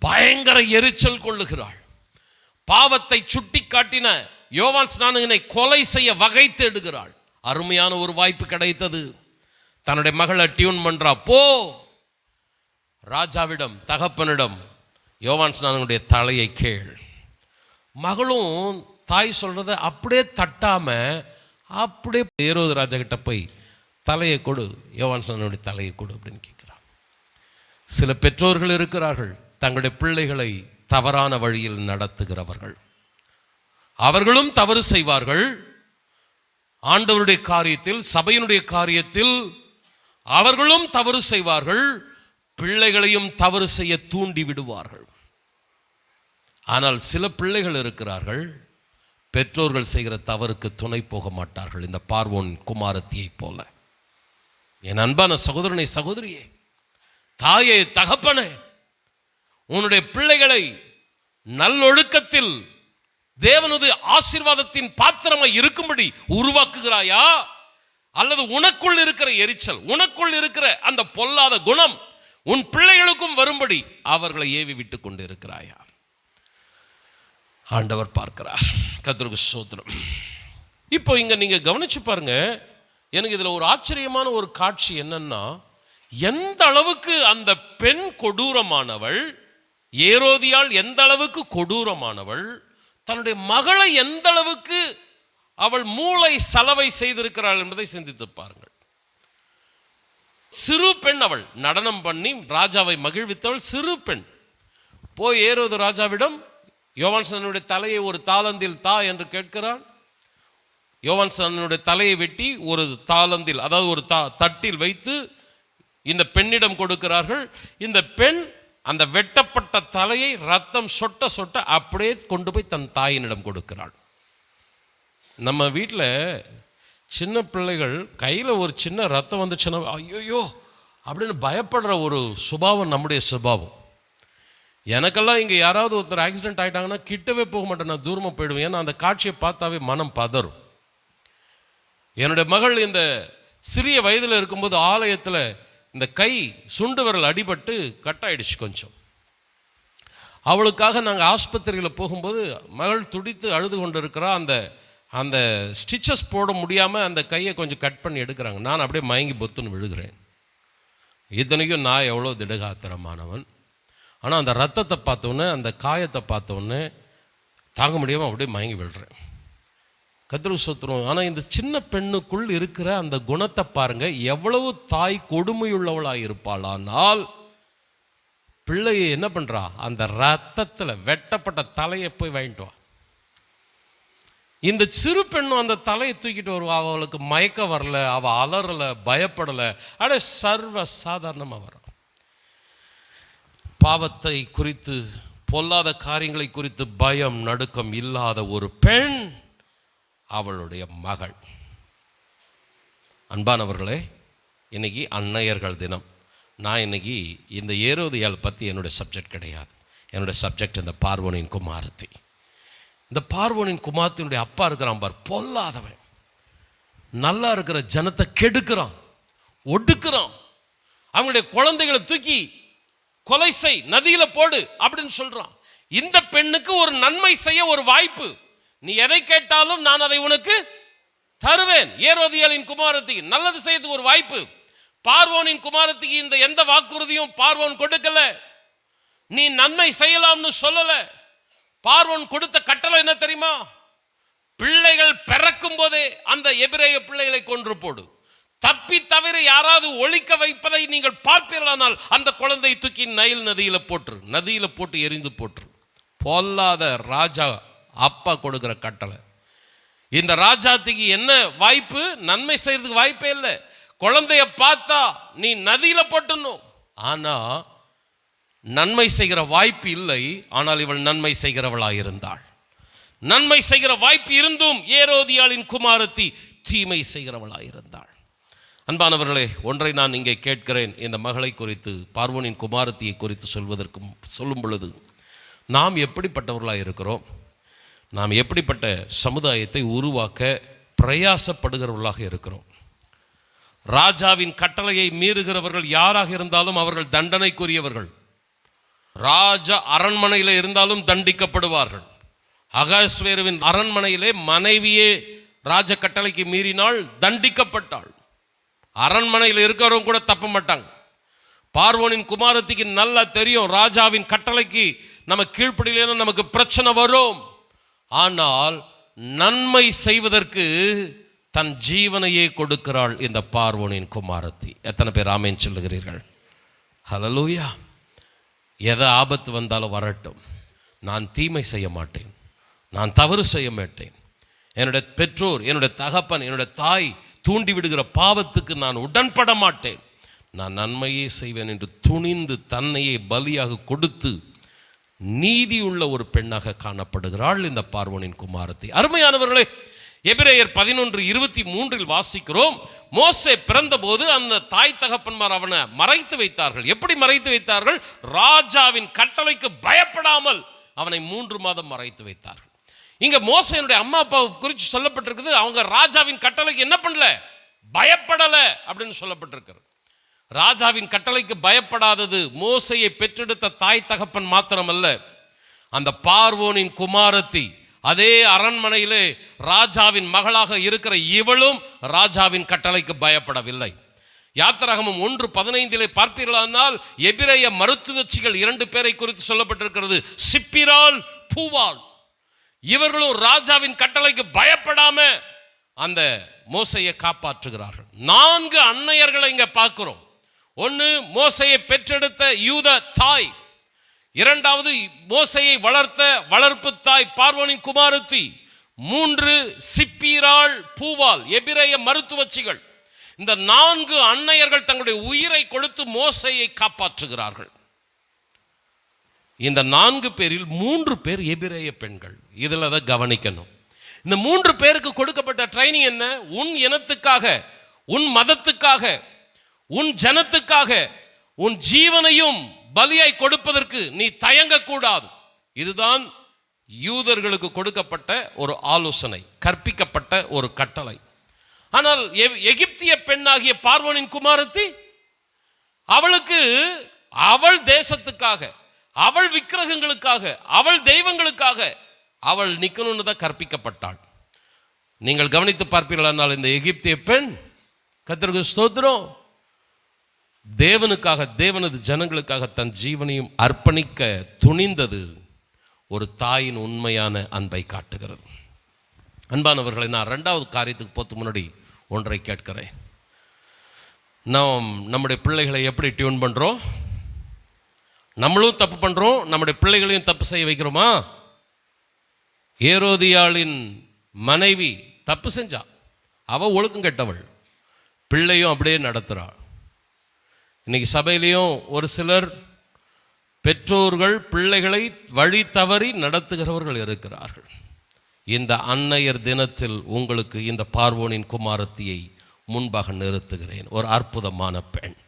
பயங்கர எரிச்சல் கொள்ளுகிறாள். பாவத்தை சுட்டி காட்டின யோவான் ஸ்நானகனை கொலை செய்ய வகை தேடுகிறாள். அருமையான ஒரு வாய்ப்பு கிடைத்தது. தன்னுடைய மகளை டியூன் பண்றா. போ ராஜாவிடம், தகப்பனிடம், யோவான் ஸ்நானகனுடைய தலையை கேள். மகளும் தாய் சொல்றத அப்படியே தட்டாம அப்படியே ஏரோது ராஜா கிட்ட போய் தலையை கொடு, யோவான் ஸ்நானகனுடைய தலையை கொடு அப்படின்னு கேட்கிறான். சில பெற்றோர்கள் இருக்கிறார்கள், தங்களுடைய பிள்ளைகளை தவறான வழியில் நடத்துகிறவர்கள். அவர்களும் தவறு செய்வார்கள். ஆண்டவருடைய காரியத்தில், சபையினுடைய காரியத்தில் அவர்களும் தவறு செய்வார்கள். பிள்ளைகளையும் தவறு செய்ய தூண்டி விடுவார்கள். ஆனால் சில பிள்ளைகள் இருக்கிறார்கள், பெற்றோர்கள் செய்கிற தவறுக்கு துணை போக மாட்டார்கள். இந்த பார்வோன் குமாரத்தியை போல. என் அன்பான சகோதரனை, சகோதரியே, தாயே, தகப்பனே, உன்னுடைய பிள்ளைகளை நல்லொழுக்கத்தில் தேவனது ஆசீர்வாதத்தின் பாத்திரமாய் இருக்கும்படி உருவாக்குகிறாயா? அல்லது உனக்குள் இருக்கிற எரிச்சல், உனக்குள் இருக்கிற அந்த பொல்லாத குணம் உன் பிள்ளைகளுக்கும் வரும்படி அவர்களை ஏவி விட்டு கொண்டு இருக்கிறாயா? ஆண்டவர் பார்க்கிறார். கர்த்தருக்கு ஸ்தோத்திரம். இப்போ இங்க நீங்க கவனிச்சு பாருங்க. எனக்கு இதுல ஒரு ஆச்சரியமான ஒரு காட்சி என்னன்னா, எந்த அளவுக்கு அந்த பெண் கொடூரமானவள், ஏரோதியாள் எந்த அளவுக்கு கொடூரமானவள், தன்னுடைய மகளை எந்த அளவுக்கு அவள் மூளை சலவை செய்திருக்கிறாள் என்பதை சிந்தித்து பாருங்கள். சிறு பெண், அவள் நடனம் பண்ணி ராஜாவை மகிழ்வித்தவள் சிறு பெண். போய் ஏரோது ராஜாவிடம் யோவான் ஸ்நானனுடைய தலையை ஒரு தாளந்தில் தா என்று கேட்கிறாள். யோவான் ஸ்நானனுடைய தலையை வெட்டி ஒரு தாளந்தில், அதாவது ஒரு தட்டில் வைத்து இந்த பெண்ணிடம் கொடுக்கிறார்கள். இந்த பெண் அந்த வெட்டப்பட்ட தலையை ரத்தம் சொட்ட சொட்ட அப்படியே கொண்டு போய் தன் தாயினிடம் கொடுக்கிறாள். நம்ம வீட்டில் சின்ன பிள்ளைகள் கையில் ஒரு சின்ன ரத்தம் வந்துச்சுன்னா ஐயோயோ அப்படின்னு பயப்படுற ஒரு சுபாவம் நம்முடைய சுபாவம். எனக்கெல்லாம் இங்கே யாராவது ஒருத்தர் ஆக்சிடென்ட் ஆகிட்டாங்கன்னா கிட்டவே போக மாட்டேன், நான் தூரமாக போயிடுவேன். ஏன்னா அந்த காட்சியை பார்த்தாவே மனம் பதறும். என்னுடைய மகள் இந்த சிறிய வயதில் இருக்கும்போது ஆலயத்தில் இந்த கை சுண்டு விரல் அடிபட்டு கட்டாயிடுச்சு கொஞ்சம். அவளுக்காக நாங்கள் ஆஸ்பத்திரியில் போகும்போது மகள் துடித்து அழுது கொண்டு இருக்கிறா. அந்த ஸ்டிச்சஸ் போட முடியாமல் அந்த கையை கொஞ்சம் கட் பண்ணி எடுக்கிறாங்க. நான் அப்படியே மயங்கி பொத்துன்னு விழுகிறேன். இத்தனைக்கும் நான் எவ்வளோ திடகாத்திரமானவன். ஆனால் அந்த ரத்தத்தை பார்த்தோன்னே, அந்த காயத்தை பார்த்தோன்னே தாங்க முடியாமல் அப்படியே மயங்கி விழுறேன். கர்த்தருக்கு ஸ்தோத்திரம். ஆனால் இந்த சின்ன பெண்ணுக்குள் இருக்கிற அந்த குணத்தை பாருங்க, எவ்வளவு தாய் கொடுமையுள்ளவளாக இருப்பாள். ஆனால் பிள்ளையை என்ன பண்ணுறா, அந்த ரத்தத்தில் வெட்டப்பட்ட தலையை போய் வாங்கிட்டு வா. இந்த சிறு பெண்ணும் அந்த தலையை தூக்கிட்டு வருவா. அவளுக்கு மயக்கம் வரல, அவள் அலறலை, பயப்படலை, அப்படியே சர்வ சாதாரணமாக வரும். பாவத்தை குறித்து, பொல்லாத காரியங்களை குறித்து பயம் நடுக்கம் இல்லாத ஒரு பெண் அவளுடைய மகள். அன்பானவர்களே, இன்னைக்கு அன்னையர்கள் தினம். நான் இன்னைக்கு இந்த ஏரோதியால் பற்றி என்னுடைய சப்ஜெக்ட் கிடையாது. என்னுடைய சப்ஜெக்ட் இந்த பார்வோனின் குமாரத்தி. இந்த பார்வோனின் குமாரத்தினுடைய அப்பா இருக்கிறான் பார், பொல்லாதவன். நல்லா இருக்கிற ஜனத்தை கெடுக்கிறான், ஒடுக்குறான். அவங்களுடைய குழந்தைகளை தூக்கி கொலை செய், நதியில போடு அப்படின்னு சொல்றான். இந்த பெண்ணுக்கு ஒரு நன்மை செய்ய ஒரு வாய்ப்பு. நீ எதை கேட்டாலும் நான் அதை உனக்கு தருவேன். ஏரோதியாலின் குமாரத்திக்கு நல்லது செய்யறதுக்கு ஒரு வாய்ப்பு. பார்வோனின் குமாரத்திக்கு இந்த எந்த வாக்குறுதியும் பார்வோன் கொடுக்கல. நீ நன்மை செய்யலாம்னு சொல்லல. பார்வோன் கொடுத்த கட்டளை என்ன தெரியுமா? பிள்ளைகள் பிறக்கும் போதே அந்த எபிரேய பிள்ளைகளை கொன்று போடு. தப்பி தவிர யாராவது ஒழிக்க வைப்பதை நீங்கள் பார்ப்பீர்களானால் அந்த குழந்தை தூக்கி நைல் நதியில போட்டு, நதியில போட்டு எரிந்து போட்டு. பொல்லாத ராஜா அப்பா கொடுக்கிற கட்டளை. இந்த ராஜாத்துக்கு என்ன வாய்ப்பு? நன்மை செய்யறதுக்கு வாய்ப்பே இல்லை. குழந்தைய பார்த்தா நீ நதியில போட்டணும். ஆனா நன்மை செய்கிற வாய்ப்பு இல்லை. ஆனால் இவள் நன்மை செய்கிறவளாக இருந்தாள். நன்மை செய்கிற வாய்ப்பு இருந்தும் ஏரோதியாளின் குமாரத்தி தீமை செய்கிறவளாக இருந்தாள். அன்பானவர்களே, ஒன்றை நான் இங்கே கேட்கிறேன். இந்த மகளை குறித்து, பார்வோனின் குமாரத்தியை குறித்து சொல்லும் பொழுது நாம் எப்படிப்பட்டவர்களாக இருக்கிறோம்? நாம் எப்படிப்பட்ட சமுதாயத்தை உருவாக்க பிரயாசப்படுகிறவர்களாக இருக்கிறோம்? ராஜாவின் கட்டளையை மீறுகிறவர்கள் யாராக இருந்தாலும் அவர்கள் தண்டனைக்குரியவர்கள். ராஜா அரண்மனையில் இருந்தாலும் தண்டிக்கப்படுவார்கள். அகாஸ்வேருவின் அரண்மனையிலே மனைவியே ராஜ கட்டளைக்கு மீறினால் தண்டிக்கப்பட்டாள். அரண்மனையில் இருக்கிறவங்க கூட தப்ப மாட்டாங்க. பார்வோனின் குமாரத்திக்கு நல்லா தெரியும், ராஜாவின் கட்டளைக்கு நம்ம கீழ்ப்படியலைன்னா நமக்கு பிரச்சனை வரும். ஆனால் நன்மை செய்வதற்கு தன் ஜீவனையே கொடுக்கிறாள் இந்த பார்வோனின் குமாரத்தி. எத்தனை பேர் ஆமென் சொல்லுகிறீர்கள்? ஹல்லேலூயா. எதை ஆபத்து வந்தாலும் வரட்டும், நான் தீமை செய்ய மாட்டேன், நான் தவறு செய்ய மாட்டேன். என்னுடைய பெற்றோர், என்னுடைய தகப்பன், என்னுடைய தாய் தூண்டி விடுகிற பாவத்துக்கு நான் உடன்பட மாட்டேன். நான் நன்மையே செய்வேன் என்று துணிந்து தன்னையே பலியாக கொடுத்து நீதியுள்ள ஒரு பெண்ணாக காணப்படுகிறாள் இந்த பார்வோனின் குமாரத்தி. அருமையானவர்களே, எபிரேயர் 11:23 வாசிக்கிறோம், மோசே பிறந்த போது அந்த தாய் தகப்பன்மார் அவனை மறைத்து வைத்தார்கள். எப்படி மறைத்து வைத்தார்கள்? ராஜாவின் கட்டளைக்கு பயப்படாமல் அவனை 3 மாதம் மறைத்து வைத்தார்கள். இங்க மோசேனுடைய அம்மா அப்பாவை குறித்து சொல்லப்பட்டிருக்குது, அவங்க ராஜாவின் கட்டளைக்கு என்ன பண்ணல? பயப்படல அப்படின்னு சொல்லப்பட்டிருக்கிறது. ராஜாவின் கட்டளைக்கு பயப்படாதது மோசையை பெற்றெடுத்த தாய் தகப்பன் மாத்திரமல்ல, அந்த பார்வோனின் குமாரத்தி, அதே அரண்மனையிலே ராஜாவின் மகளாக இருக்கிற இவளும் ராஜாவின் கட்டளைக்கு பயப்படவில்லை. யாத்திராகமம் 1:15 பார்ப்பீர்களானால் எபிரேய மருத்துவச்சிகள் 2 பேரை குறித்து சொல்லப்பட்டிருக்கிறது, சிப்பிரால், பூவால். இவர்களும் ராஜாவின் கட்டளைக்கு பயப்படாம அந்த மோசையை காப்பாற்றுகிறார்கள். 4 அன்னையர்களை இங்க பார்க்கிறோம். ஒன்று மோசையை பெற்றெடுத்த யூத தாய், இரண்டாவது மோசையை வளர்த்த வளர்ப்பு தாய் பார்வோனின் குமாரத்தி, 3 சிப்பீராள், பூவால், எபிரேய மருத்துவச்சிகள். இந்த 4 அன்னையர்கள் தங்களுடைய உயிரை கொடுத்து மோசேயை காப்பாற்றுகிறார்கள். இந்த 4 பேரில் 3 பேர் எபிரேய பெண்கள். இதில் அதை கவனிக்கணும். இந்த 3 பேருக்கு கொடுக்கப்பட்ட ட்ரைனிங் என்ன? உன் இனத்துக்காக, உன் மதத்துக்காக, உன் ஜனத்துக்காக உன் ஜீவனையும் பலியாய் கொடுப்பதற்கு நீ தயங்கக்கூடாது. இதுதான் யூதர்களுக்கு கொடுக்கப்பட்ட ஒரு ஆலோசனை, கற்பிக்கப்பட்ட ஒரு கட்டளை. ஆனால் எகிப்திய பெண்ணாகிய பார்வோனின் குமாரத்தி, அவளுக்கு அவள் தேசத்துக்காக, அவள் விக்கிரகங்களுக்காக, அவள் தெய்வங்களுக்காக அவள் நிற்கணும்னு தான் கற்பிக்கப்பட்டாள். நீங்கள் கவனித்து பார்ப்பீர்களானால் இந்த எகிப்திய பெண், கர்த்தருக்கு ஸ்தோத்திரம், தேவனுக்காக, தேவனது ஜனங்களுக்காக தன் ஜீவனையும் அர்ப்பணிக்க துணிந்தது ஒரு தாயின் உண்மையான அன்பை காட்டுகிறது. அன்பானவர்களை, நான் 2வது காரியத்துக்கு போத்து முன்னாடி ஒன்றை கேட்கிறேன். நாம் நம்முடைய பிள்ளைகளை எப்படி டியூன் பண்ணுறோம்? நம்மளும் தப்பு பண்ணுறோம், நம்முடைய பிள்ளைகளையும் தப்பு செய்ய வைக்கிறோமா? ஏரோதியாளின் மனைவி தப்பு செஞ்சா, அவள் ஒழுக்கம் கெட்டவள், பிள்ளையும் அப்படியே நடத்துகிறாள். இன்னைக்கு சபையிலையும் ஒரு சிலர் பெற்றோர்கள் பிள்ளைகளை வழி தவறி நடத்துகிறவர்கள் இருக்கிறார்கள். இந்த அன்னையர் தினத்தில் உங்களுக்கு இந்த பார்வோனின் குமாரத்தியை முன்பாக நிறுத்துகிறேன். ஒரு அற்புதமான பெண்,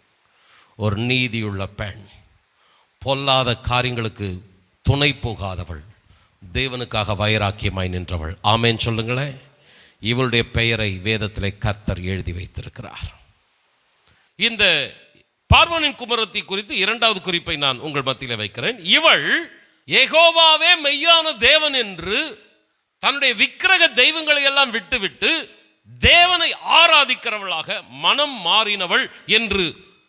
ஒரு நீதியுள்ள பெண், பொல்லாத காரியங்களுக்கு துணை போகாதவள், தேவனுக்காக வைராக்கியமாய் நின்றவள். ஆமேன் சொல்லுங்களேன். இவளுடைய பெயரை வேதத்திலே கர்த்தர் எழுதி வைத்திருக்கிறார். இந்த பார்வோனின் குமாரத்தி குறித்து 2வது குறிப்பை நான் உங்கள் மத்தியில் வைக்கிறேன். இவள் யெகோவாவே மெய்யான தேவன் என்று தன்னுடைய விக்கிரக தெய்வங்களை எல்லாம் விட்டுவிட்டு தேவனை ஆராதிக்கிறவளாக மனம் மாறினவள் என்று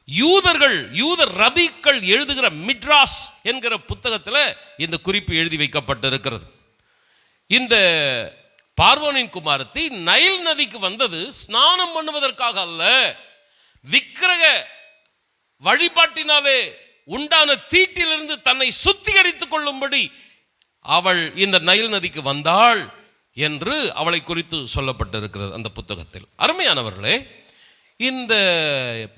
யூத ரபிக்கள் எழுதுகிற மிட்ராஸ் என்கிற புத்தகத்தில் இந்த குறிப்பு எழுதி வைக்கப்பட்டிருக்கிறது. இந்த பார்வோனின் குமாரத்தி நைல் நதிக்கு வந்தது ஸ்நானம் பண்ணுவதற்காக அல்ல, விக்கிரக வழிபாட்டினாலே உண்டான தீட்டிலிருந்து தன்னை சுத்திகரித்துக் கொள்ளும்படி அவள் இந்த நைல் நதிக்கு வந்தாள் என்று அவளை குறித்து சொல்லப்பட்டிருக்கிறது அந்த புத்தகத்தில். அருமையானவர்களே, இந்த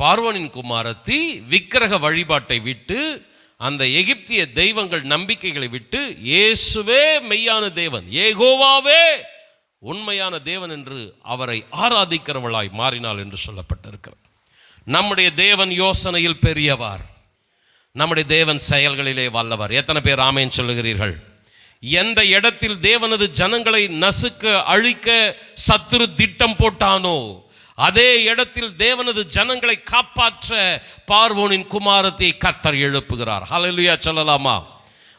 பார்வோனின் குமாரத்தி விக்கிரக வழிபாட்டை விட்டு, அந்த எகிப்திய தெய்வங்கள் நம்பிக்கைகளை விட்டு, இயேசுவே மெய்யான தேவன், யெகோவாவே உண்மையான தேவன் என்று அவரை ஆராதிக்கிறவளாய் மாறினாள் என்று சொல்லப்பட்டிருக்கிறது. நம்முடைய தேவன் யோசனையில் பெரியவர், நம்முடைய தேவன் செயல்களிலே வல்லவர். எத்தனை பேர் ஆமேன் சொல்லுகிறீர்கள்? எந்த இடத்தில் தேவனது ஜனங்களை நசுக்க அழிக்க சத்துரு திட்டம் போட்டானோ, அதே இடத்தில் தேவனது ஜனங்களை காப்பாற்ற பார்வோனின் குமாரத்தை கர்த்தர் எழுப்புகிறார். ஹல்லேலூயா சொல்லலாமா?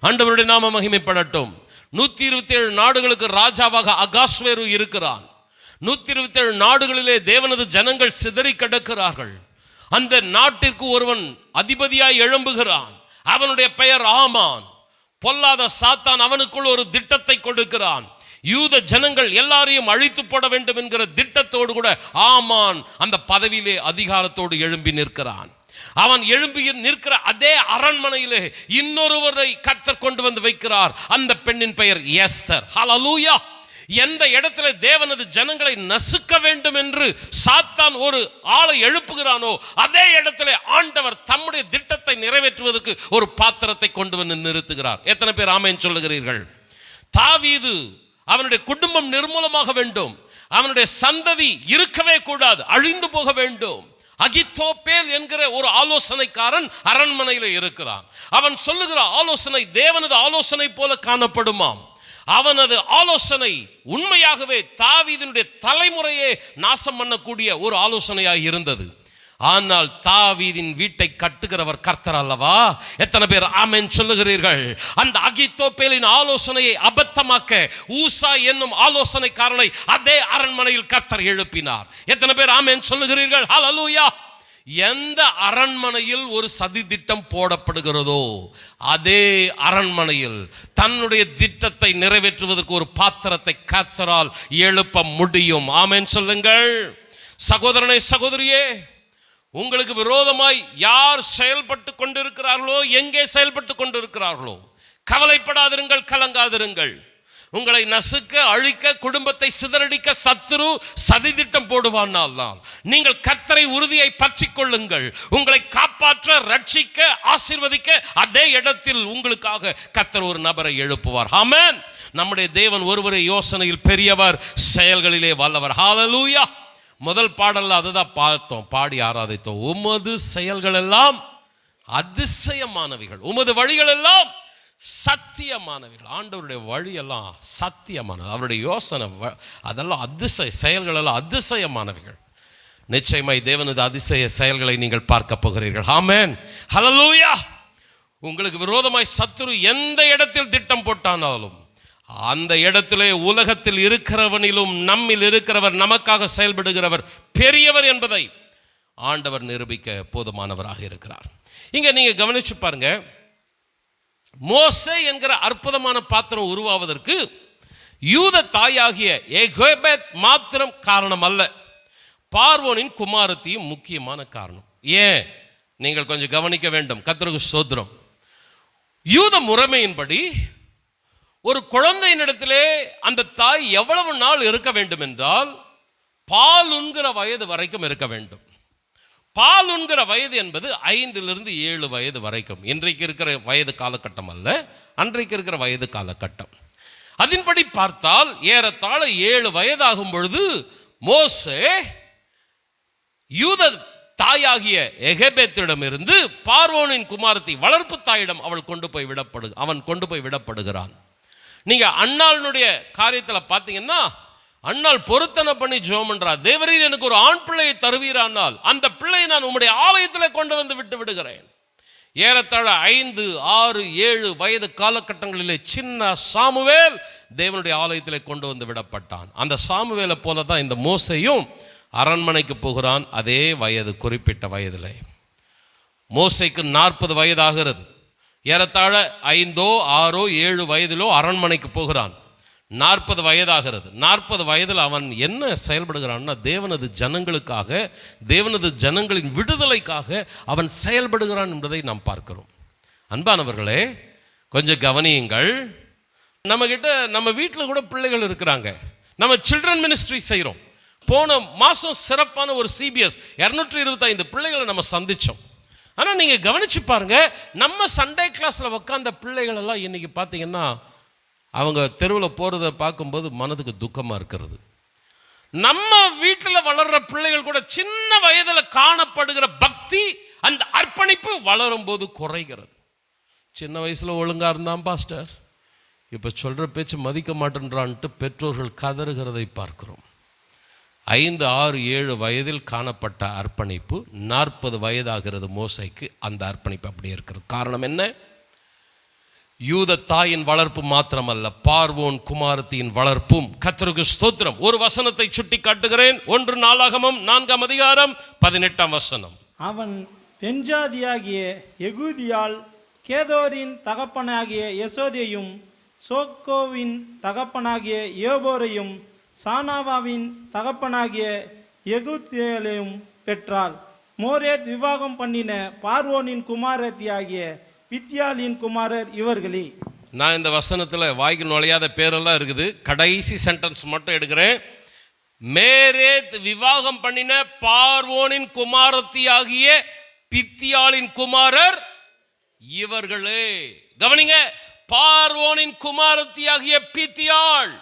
ஆண்டவருடைய நாம மகிமைப்படட்டும். 127 நாடுகளுக்கு ராஜாவாக அகாஸ்வேரு இருக்கிறான். 127 நாடுகளிலே தேவனது ஜனங்கள் சிதறி கிடக்கிறார்கள். அந்த நாட்டிற்கு ஒருவன் அதிபதியாய் எழும்புகிறான். அவனுடைய பெயர் ஆமான். பொல்லாத சாத்தான் அவனுக்குள் ஒரு திட்டத்தை கொடுக்கிறான். யூத ஜனங்கள் எல்லாரையும் அழித்து போட வேண்டும் என்கிற திட்டத்தோடு கூட ஆமான் அந்த பதவியிலே அதிகாரத்தோடு எழும்பி நிற்கிறான். அவன் எழும்பி நிற்கிற அதே அரண்மனையிலே இன்னொருவரை கர்த்தர் கொண்டு வந்து வைக்கிறார். அந்த பெண்ணின் பெயர் எஸ்தர். ஹல்லேலூயா! எந்த இடத்துல தேவனது ஜனங்களை நசுக்க வேண்டும் என்று சாத்தான் ஒரு ஆளை எழுப்புகிறானோ, அதே இடத்துல ஆண்டவர் தம்முடைய திட்டத்தை நிறைவேற்றுவதற்கு ஒரு பாத்திரத்தை கொண்டு வந்து நிறுத்துகிறார். எத்தனை பேர் ஆமென் சொல்லுகிறீர்கள்? தாவீது, அவனுடைய குடும்பம் நிர்மூலமாக வேண்டும், அவனுடைய சந்ததி இருக்கவே கூடாது, அழிந்து போக வேண்டும். அகித்தோப்பேல் என்கிற ஒரு ஆலோசனைக்காரன் அரண்மனையில் இருக்கிறான். அவன் சொல்லுகிற ஆலோசனை தேவனது ஆலோசனை போல காணப்படுமாம். அவனது ஆலோசனை உண்மையாகவே தாவீதினுடைய தலைமுறையே நாசம் பண்ணக்கூடிய ஒரு ஆலோசனையாக இருந்தது. ஆனால் தாவீதின் வீட்டை கட்டுகிறவர் கர்த்தர் அல்லவா? எத்தனை பேர் ஆமென் சொல்லுகிறீர்கள்? அந்த அகித்தோப்பேலின் ஆலோசனையை அபத்தமாக்க ஊசா என்னும் ஆலோசனைக்காரனை அதே அரண்மனையில் கர்த்தர் எழுப்பினார். எத்தனை பேர் ஆமென் சொல்லுகிறீர்கள்? ஹல்லேலூயா! எந்த அரண்மனையில் ஒரு சதி திட்டம் போடப்படுகிறதோ அதே அரண்மனையில் தன்னுடைய திட்டத்தை நிறைவேற்றுவதற்கு ஒரு பாத்திரத்தை கர்த்தரால் எழுப்ப முடியும். ஆமென் சொல்லுங்கள். சகோதரனே, சகோதரியே, உங்களுக்கு விரோதமாய் யார் செயல்பட்டு கொண்டிருக்கிறார்களோ, எங்கே செயல்பட்டு கொண்டிருக்கிறார்களோ, கவலைப்படாதிருங்கள், கலங்காதிருங்கள். உங்களை நசுக்க, அழிக்க, குடும்பத்தை சிதறடிக்க சத்துரு சதித்திட்டம் போடுவானால் நீங்கள் கர்த்தரை உறுதியை பற்றி கொள்ளுங்கள். உங்களை காப்பாற்ற, ரட்சிக்க, ஆசீர்வதிக்க அதே இடத்தில் உங்களுக்காக கர்த்தர் ஒரு நபரை எழுப்புவார். ஆமென். நம்முடைய தேவன் ஒருவரே யோசனையில் பெரியவர், செயல்களிலே வல்லவர். ஹல்லேலூயா. முதல் பாடல்ல அதுதான் பார்த்தோம், பாடி ஆராதித்தோம். உமது செயல்கள் எல்லாம் அதிசயமானவைகள், உமது வழிகள் எல்லாம் சத்தியமானவைகள். ஆண்டவருடைய வழியெல்லாம் சத்தியமானது, அவருடைய யோசனை அதெல்லாம் அதிசய செயல்கள் எல்லாம் அதிசயமானவைகள். நிச்சயமாய் தேவனது அதிசய செயல்களை நீங்கள் பார்க்க போகிறீர்கள். ஆமென். ஹல்லேலூயா. உங்களுக்கு விரோதமாய் சத்துரு எந்த இடத்தில் திட்டம் போட்டானாலும் அந்த இடத்திலே உலகத்தில் இருக்கிறவனிலும் நம்மில் இருக்கிறவர், நமக்காக செயல்படுகிறவர் பெரியவர் என்பதை ஆண்டவர் நிரூபிக்க போதுமானவராக இருக்கிறார். இங்க நீங்க கவனிச்சு பாருங்க, மோசே என்கிற அற்புதமான பாத்திரம் உருவாவதற்கு யூத தாயாகிய எகோபேத் மாத்திரம் காரணம் அல்ல, பார்வோனின் குமாரத்தியும் முக்கியமான காரணம். ஏன் நீங்கள் கொஞ்சம் கவனிக்க வேண்டும். கர்த்தருக்கு ஸ்தோத்திரம். யூத முறைமையின்படி ஒரு குழந்தையினிடத்திலே அந்த தாய் எவ்வளவு நாள் இருக்க வேண்டும் என்றால் பால் உண்கிற வயது வரைக்கும் இருக்க வேண்டும். பால் உண்கிற வயது என்பது 5 to 7 வயது வரைக்கும். இன்றைக்கு இருக்கிற வயது காலகட்டம் அல்ல, அன்றைக்கு இருக்கிற வயது காலகட்டம். அதன்படி பார்த்தால் ஏறத்தாழ 7 வயதாகும் பொழுது மோசே யூத தாயாகிய எகபேத்திடமிருந்து பார்வோனின் குமாரத்தி வளர்ப்பு தாயிடம் அவன் கொண்டு போய் விடப்படுகிறான். நீங்க அன்னாளுடைய காரியத்தில் பார்த்தீங்கன்னா, அன்னாள் பொருத்தனை பண்ணி ஜெபம் பண்றார். தேவரீர் எனக்கு ஒரு ஆண் பிள்ளையை தருவீரானால் அந்த பிள்ளையை நான் உம்முடைய ஆலயத்தில் கொண்டு வந்து விட்டு விடுகிறேன். ஏறத்தாழ 5, 6, 7 வயது காலகட்டங்களிலே சின்ன சாமுவேல் தேவனுடைய ஆலயத்தில் கொண்டு வந்து விடப்பட்டான். அந்த சாமுவேலை போல தான் இந்த மோசேயும் அரண்மனைக்கு போகிறான். அதே வயது, குறிப்பிட்ட வயதிலே மோசேக்கு 40 வயதாகிறது. ஏறத்தாழ 5, 6, 7 வயதிலோ அரண்மனைக்கு போகிறான். 40 வயதாகிறது. 40 வயதில் அவன் என்ன செயல்படுகிறான்னா, தேவனது ஜனங்களுக்காக, தேவனது ஜனங்களின் விடுதலைக்காக அவன் செயல்படுகிறான் என்பதை நாம் பார்க்கிறோம். அன்பானவர்களே, கொஞ்சம் கவனியுங்கள். நம்ம வீட்டில் கூட பிள்ளைகள் இருக்கிறாங்க. நம்ம சில்ட்ரன் மினிஸ்ட்ரி செய்கிறோம். போன மாதம் சிறப்பான ஒரு CBS 225 பிள்ளைகளை நம்ம சந்தித்தோம். ஆனால் நீங்கள் கவனிச்சு பாருங்க, நம்ம சண்டே கிளாஸில் உட்காந்த பிள்ளைகள் எல்லாம் இன்னைக்கு பார்த்தீங்கன்னா அவங்க தெருவில் போகிறத பார்க்கும்போது மனதுக்கு துக்கமாக இருக்கிறது. நம்ம வீட்டில் வளர்கிற பிள்ளைகள் கூட சின்ன வயதில் காணப்படுகிற பக்தி, அந்த அர்ப்பணிப்பு வளரும் போது குறைகிறது. சின்ன வயசில் ஒழுங்காக இருந்தான் பாஸ்டர், இப்போ சொல்கிற பேச்சு மதிக்க மாட்டேன்றான்ட்டு பெற்றோர்கள் கதறுகிறதை பார்க்கிறோம். 5, 6, 7 வயதில் காணப்பட்ட அர்ப்பணிப்பு 40 வயதாகிறது மோசேக்கு. அந்த அர்ப்பணிப்பு அப்படியே இருக்கிறது. காரணம் என்ன? யூத தாயின் வளர்ப்பு மாத்திரமல்ல, பார்வோன் குமாரத்தியின் வளர்ப்பும். கர்த்தருக்கு ஸ்தோத்திரம். ஒரு வசனத்தை சுட்டி காட்டுகிறேன். 1 நாளாகமம் 4ஆம் அதிகாரம் 18ஆம் வசனம். அவன் பெண்ஜாதியாகிய எகூதியால் கேதோரின் தகப்பனாகிய யசோதையும், சோக்கோவின் தகப்பனாகிய யோபோரையும், சானாவாவின் தகப்பனாகிய எகுத்தியலையும் பெற்றாள். மோரேத் விவாகம் பண்ணின பார்வோனின் குமாரத்தியாகிய பித்தியாலின் குமாரர் இவர்களே. நான் இந்த வசனத்தில் வாய்க்கு நுழையாத பேரெல்லாம் இருக்குது. கடைசி சென்டென்ஸ் மட்டும் எடுக்கிறேன். மேரேத் விவாகம் பண்ணின பார்வோனின் குமாரத்தியாகிய பித்தியாலின் குமாரர் இவர்களே. கவனிங்க, பார்வோனின் குமாரத்தியாகிய பித்தியாள்.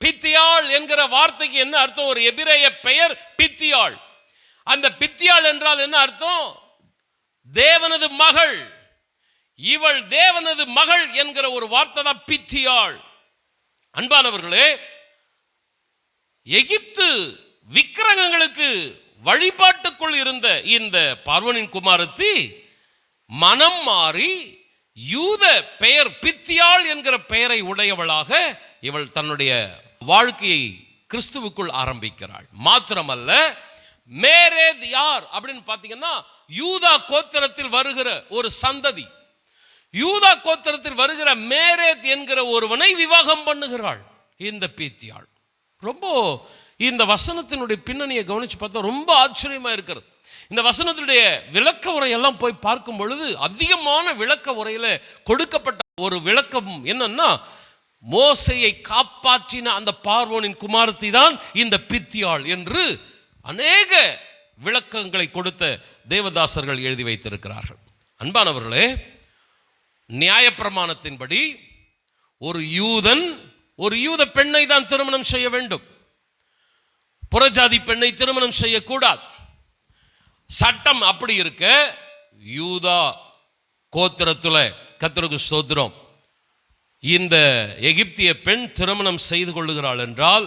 பித்தியாள் என்கிற வார்த்தைக்கு என்ன அர்த்தம்? ஒரு எபிரேய பெயர் பித்தியாள். அந்த பித்தியாள் என்றால் என்ன அர்த்தம்? தேவனது மகள். இவள் தேவனது மகள் என்கிற ஒரு வார்த்தை தான் பித்தியாள். அன்பானவர்களே, எகிப்து விக்கிரகங்களுக்கு வழிபாட்டுக்குள் இருந்த இந்த பார்வோனின் குமாரத்தி மனம் மாறி யூத பெயர் பித்தியாள் என்கிற பெயரை உடையவளாக இவள் தன்னுடைய வாழ்க்கையை கிறிஸ்துவுக்குள் ஆரம்பிக்கிறாள். மாத்திரமல்ல, மேரேத் யார் அப்படின்னு பார்த்தீங்கன்னா, யூதா கோத்திரத்தில் வருகிற ஒரு சந்ததி. யூதா கோத்திரத்தில் வருகிற மேரேத் என்கிற ஒருவனை விவாகம் பண்ணுகிறாள் இந்த பித்தியாள். ரொம்ப இந்த வசனத்தினுடைய பின்னணியை கவனிச்சு பார்த்தா ரொம்ப ஆச்சரியமா இருக்கிறது. இந்த வசனத்தினுடைய விளக்க உரையெல்லாம் போய் பார்க்கும் பொழுது அதிகமான விளக்க உரையில கொடுக்கப்பட்ட ஒரு விளக்கம் என்னன்னா, மோசையை காப்பாற்றின அந்த பார்வோனின் குமாரத்தி தான் இந்த பித்தியாள் என்று அநேக விளக்கங்களை கொடுத்த தேவதாசர்கள் எழுதி வைத்திருக்கிறார்கள். அன்பானவர்களே, நியாயப்பிரமாணத்தின்படி ஒரு யூத பெண்ணை தான் திருமணம் செய்ய வேண்டும், புறஜாதி பெண்ணை திருமணம் செய்யக்கூடாது. சட்டம் அப்படி இருக்க யூதா கோத்திரத்துல கர்த்தருக்கு ஸ்தோத்திரம், இந்த எகிப்திய பெண் திருமணம் செய்து கொள்ளுகிறாள் என்றால்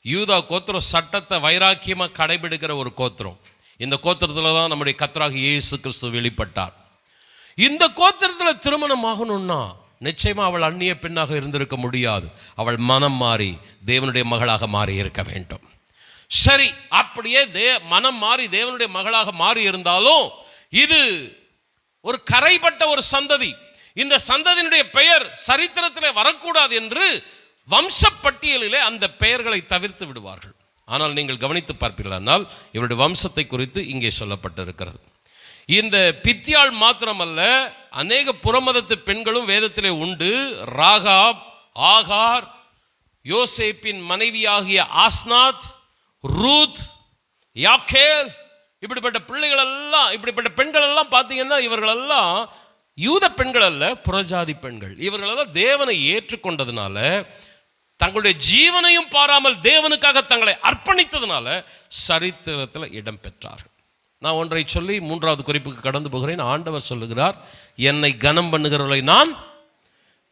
யூதா கோத்திரம் சட்டத்தை வைராக்கியமா கடைபிடிக்கிற ஒரு கோத்திரம். இந்த கோத்திரத்துல தான் நம்முடைய கர்த்தராகிய இயேசு கிறிஸ்து வெளிப்பட்டார். இந்த கோத்திரத்துல திருமணம் ஆகணும்னா நிச்சயமா அவள் அந்நிய பெண்ணாக இருந்திருக்க முடியாது. அவள் மனம் மாறி தேவனுடைய மகளாக மாறி இருக்க வேண்டும். சரி, அப்படியே மனம் மாறி தேவனுடைய மகளாக மாறி இருந்தாலும் இது ஒரு கரைப்பட்ட ஒரு சந்ததி. இந்த சந்ததியினுடைய பெயர் சரித்திரத்தில் வரக்கூடாது என்று வம்சப்பட்டியலிலே அந்த பெயர்களை தவிர்த்து விடுவார்கள். ஆனால் நீங்கள் கவனித்து பார்ப்பீர்களானால் இவருடைய வம்சத்தை குறித்து இங்கே சொல்லப்பட்டிருக்கிறது. இந்த பித்தியாள் மாத்திரமல்ல, அநேக புறமதத்து பெண்களும் வேதத்திலே உண்டு. ராகாப், ஆகார், யோசேப்பின் மனைவியாகிய ஆஸ்நாத், ரூத், யாக்கேல், இப்படிப்பட்ட பிள்ளைகள் எல்லாம், இப்படிப்பட்ட பெண்கள் எல்லாம் பார்த்தீங்கன்னா இவர்களெல்லாம் யூத பெண்கள் அல்ல, புறஜாதி பெண்கள். இவர்களெல்லாம் தேவனை ஏற்றுக்கொண்டதுனால, தங்களுடைய ஜீவனையும் பாராமல் தேவனுக்காக தங்களை அர்ப்பணித்ததுனால சரித்திரத்தில் இடம் பெற்றார்கள். நான் ஒன்றை சொல்லி மூன்றாவது குறிப்புக்கு கடந்து போகிறேன். ஆண்டவர் சொல்லுகிறார், என்னை கனம் பண்ணுகிறவர்களை நான்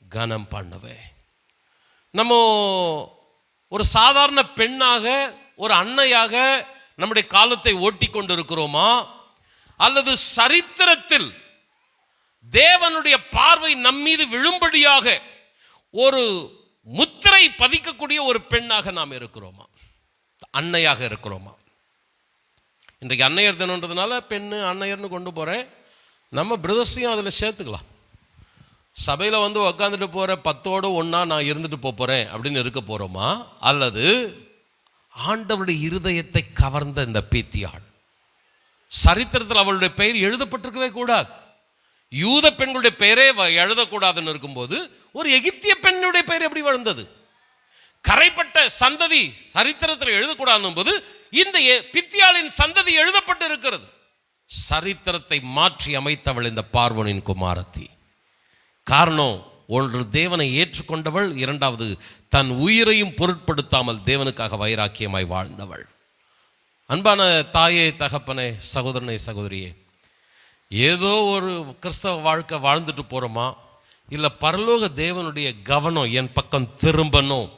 கனம் பண்ணுவேன். நம்ம ஒரு சாதாரண பெண்ணாக, ஒரு அன்னையாக நம்முடைய காலத்தை ஓட்டி கொண்டிருக்கிறோமா, அல்லது சரித்திரத்தில் தேவனுடைய பார்வை நம்மீது விழும்படியாக ஒரு முத்திரை பதிக்கக்கூடிய ஒரு பெண்ணாக நாம் இருக்கிறோமா, அன்னையாக இருக்கிறோமா? இன்றைக்கு அன்னையர் தினன்றதுனால பெண்ணு அன்னையர்னு கொண்டு போகிறேன். நம்ம பிரதர்ஸையும் அதில் சேர்த்துக்கலாம். சபையில் வந்து உக்காந்துட்டு போகிற 10ஓடு 1 நான் இருந்துட்டு போகிறேன் அப்படின்னு இருக்க போகிறோமா, அல்லது ஆண்டவருடைய இருதயத்தை கவர்ந்த இந்த பித்தியாள், சரித்திரத்தில் அவளுடைய பெயர் எழுதப்பட்டிருக்கவே கூடாது, யூத பெண்களுடைய பெயரே எழுதக்கூடாதுன்னு இருக்கும்போது ஒரு எகிப்திய பெண்ணுடைய பெயர் எப்படி வளர்ந்தது? கரைப்பட்ட சந்ததி சரித்திரத்தில் எழுதக்கூடாதுன்னு போது இந்த பித்தியாளின் சந்ததி எழுதப்பட்டு இருக்கிறது. சரித்திரத்தை மாற்றி அமைத்தவள் இந்த பார்வோனின் குமாரத்தி. காரணம், ஒன்று தேவனை ஏற்றுக்கொண்டவள், இரண்டாவது தன் உயிரையும் பொருட்படுத்தாமல் தேவனுக்காக வைராக்கியமாய் வாழ்ந்தவள். அன்பான தாயே, தகப்பனே, சகோதரனே, சகோதரியே, ஏதோ ஒரு கிறிஸ்தவ வாழ்க்கை வாழ்ந்துட்டு போகிறோமா, இல்லை பரலோக தேவனுடைய கவனம் என் பக்கம் திரும்பணும்,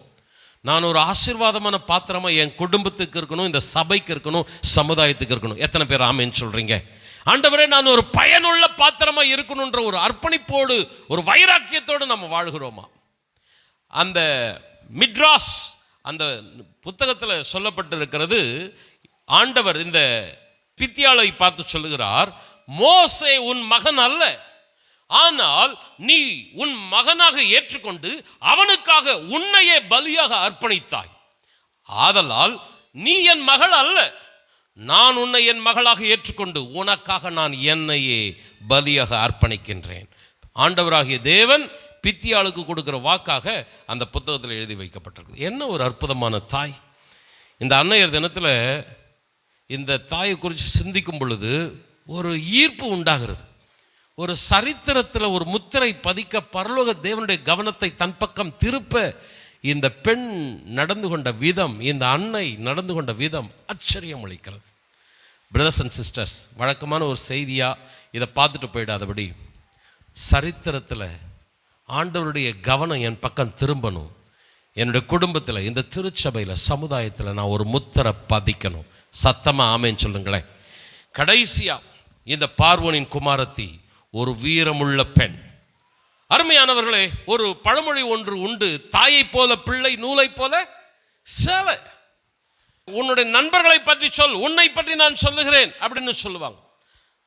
நான் ஒரு ஆசீர்வாதமான பாத்திரமாக என் குடும்பத்துக்கு இருக்கணும், இந்த சபைக்கு இருக்கணும், சமுதாயத்துக்கு இருக்கணும். எத்தனை பேர் ஆமேன்னு சொல்கிறீங்க? ஆண்டவரே, நான் ஒரு பயனுள்ள பாத்திரமாக இருக்கணுன்ற ஒரு அர்ப்பணிப்போடு, ஒரு வைராக்கியத்தோடு நம்ம வாழ்கிறோமா? அந்த மிட்ராஸ் அந்த புத்தகத்தில் சொல்லப்பட்டிருக்கிறது. ஆண்டவர் இந்த பித்தியாளை பார்த்து சொல்லுகிறார், மோசே உன் மகன் அல்ல, ஆனால் நீ உன் மகனாக ஏற்றுக்கொண்டு அவனுக்காக உன்னையே பலியாக அர்ப்பணித்தாய். ஆதலால் நீ என் மகள் அல்ல, நான் உன்னை என் மகளாக ஏற்றுக்கொண்டு உனக்காக நான் என்னையே பலியாக அர்ப்பணிக்கின்றேன். ஆண்டவராகிய தேவன் பித்தியாளுக்கு கொடுக்கிற வாக்காக அந்த புத்தகத்தில் எழுதி வைக்கப்பட்டிருக்கு. என்ன ஒரு அற்புதமான தாய்! இந்த அன்னையர் தினத்தில் இந்த தாயை குறித்து சிந்திக்கும் பொழுது ஒரு ஈர்ப்பு உண்டாகிறது. ஒரு சரித்திரத்தில் ஒரு முத்திரை பதிக்க, பரலோக தேவனுடைய கவனத்தை தன் பக்கம் திருப்ப இந்த பெண் நடந்து கொண்ட விதம், இந்த அன்னை நடந்து கொண்ட விதம் ஆச்சரியம் அளிக்கிறது. பிரதர்ஸ் அண்ட் சிஸ்டர்ஸ், வழக்கமான ஒரு செய்தியாக இதை பார்த்துட்டு போயிடாதபடி, சரித்திரத்தில் ஆண்டவருடைய கவனம் என் பக்கம் திரும்பணும். என்னுடைய குடும்பத்தில், இந்த திருச்சபையில், சமுதாயத்தில் நான் ஒரு முத்திரை பதிக்கணும். சத்தமாக ஆமேன்னு சொல்லுங்களேன். கடைசியாக இந்த பார்வோனின் குமாரத்தி ஒரு வீரமுள்ள பெண். அருமையானவர்களே, ஒரு பழமொழி ஒன்று உண்டு, தாயை போல பிள்ளை, நூலை போல சேவை. உன்னுடைய நண்பர்களை பற்றி சொல், உன்னை பற்றி நான் சொல்லுகிறேன் அப்படின்னு சொல்லுவாங்க.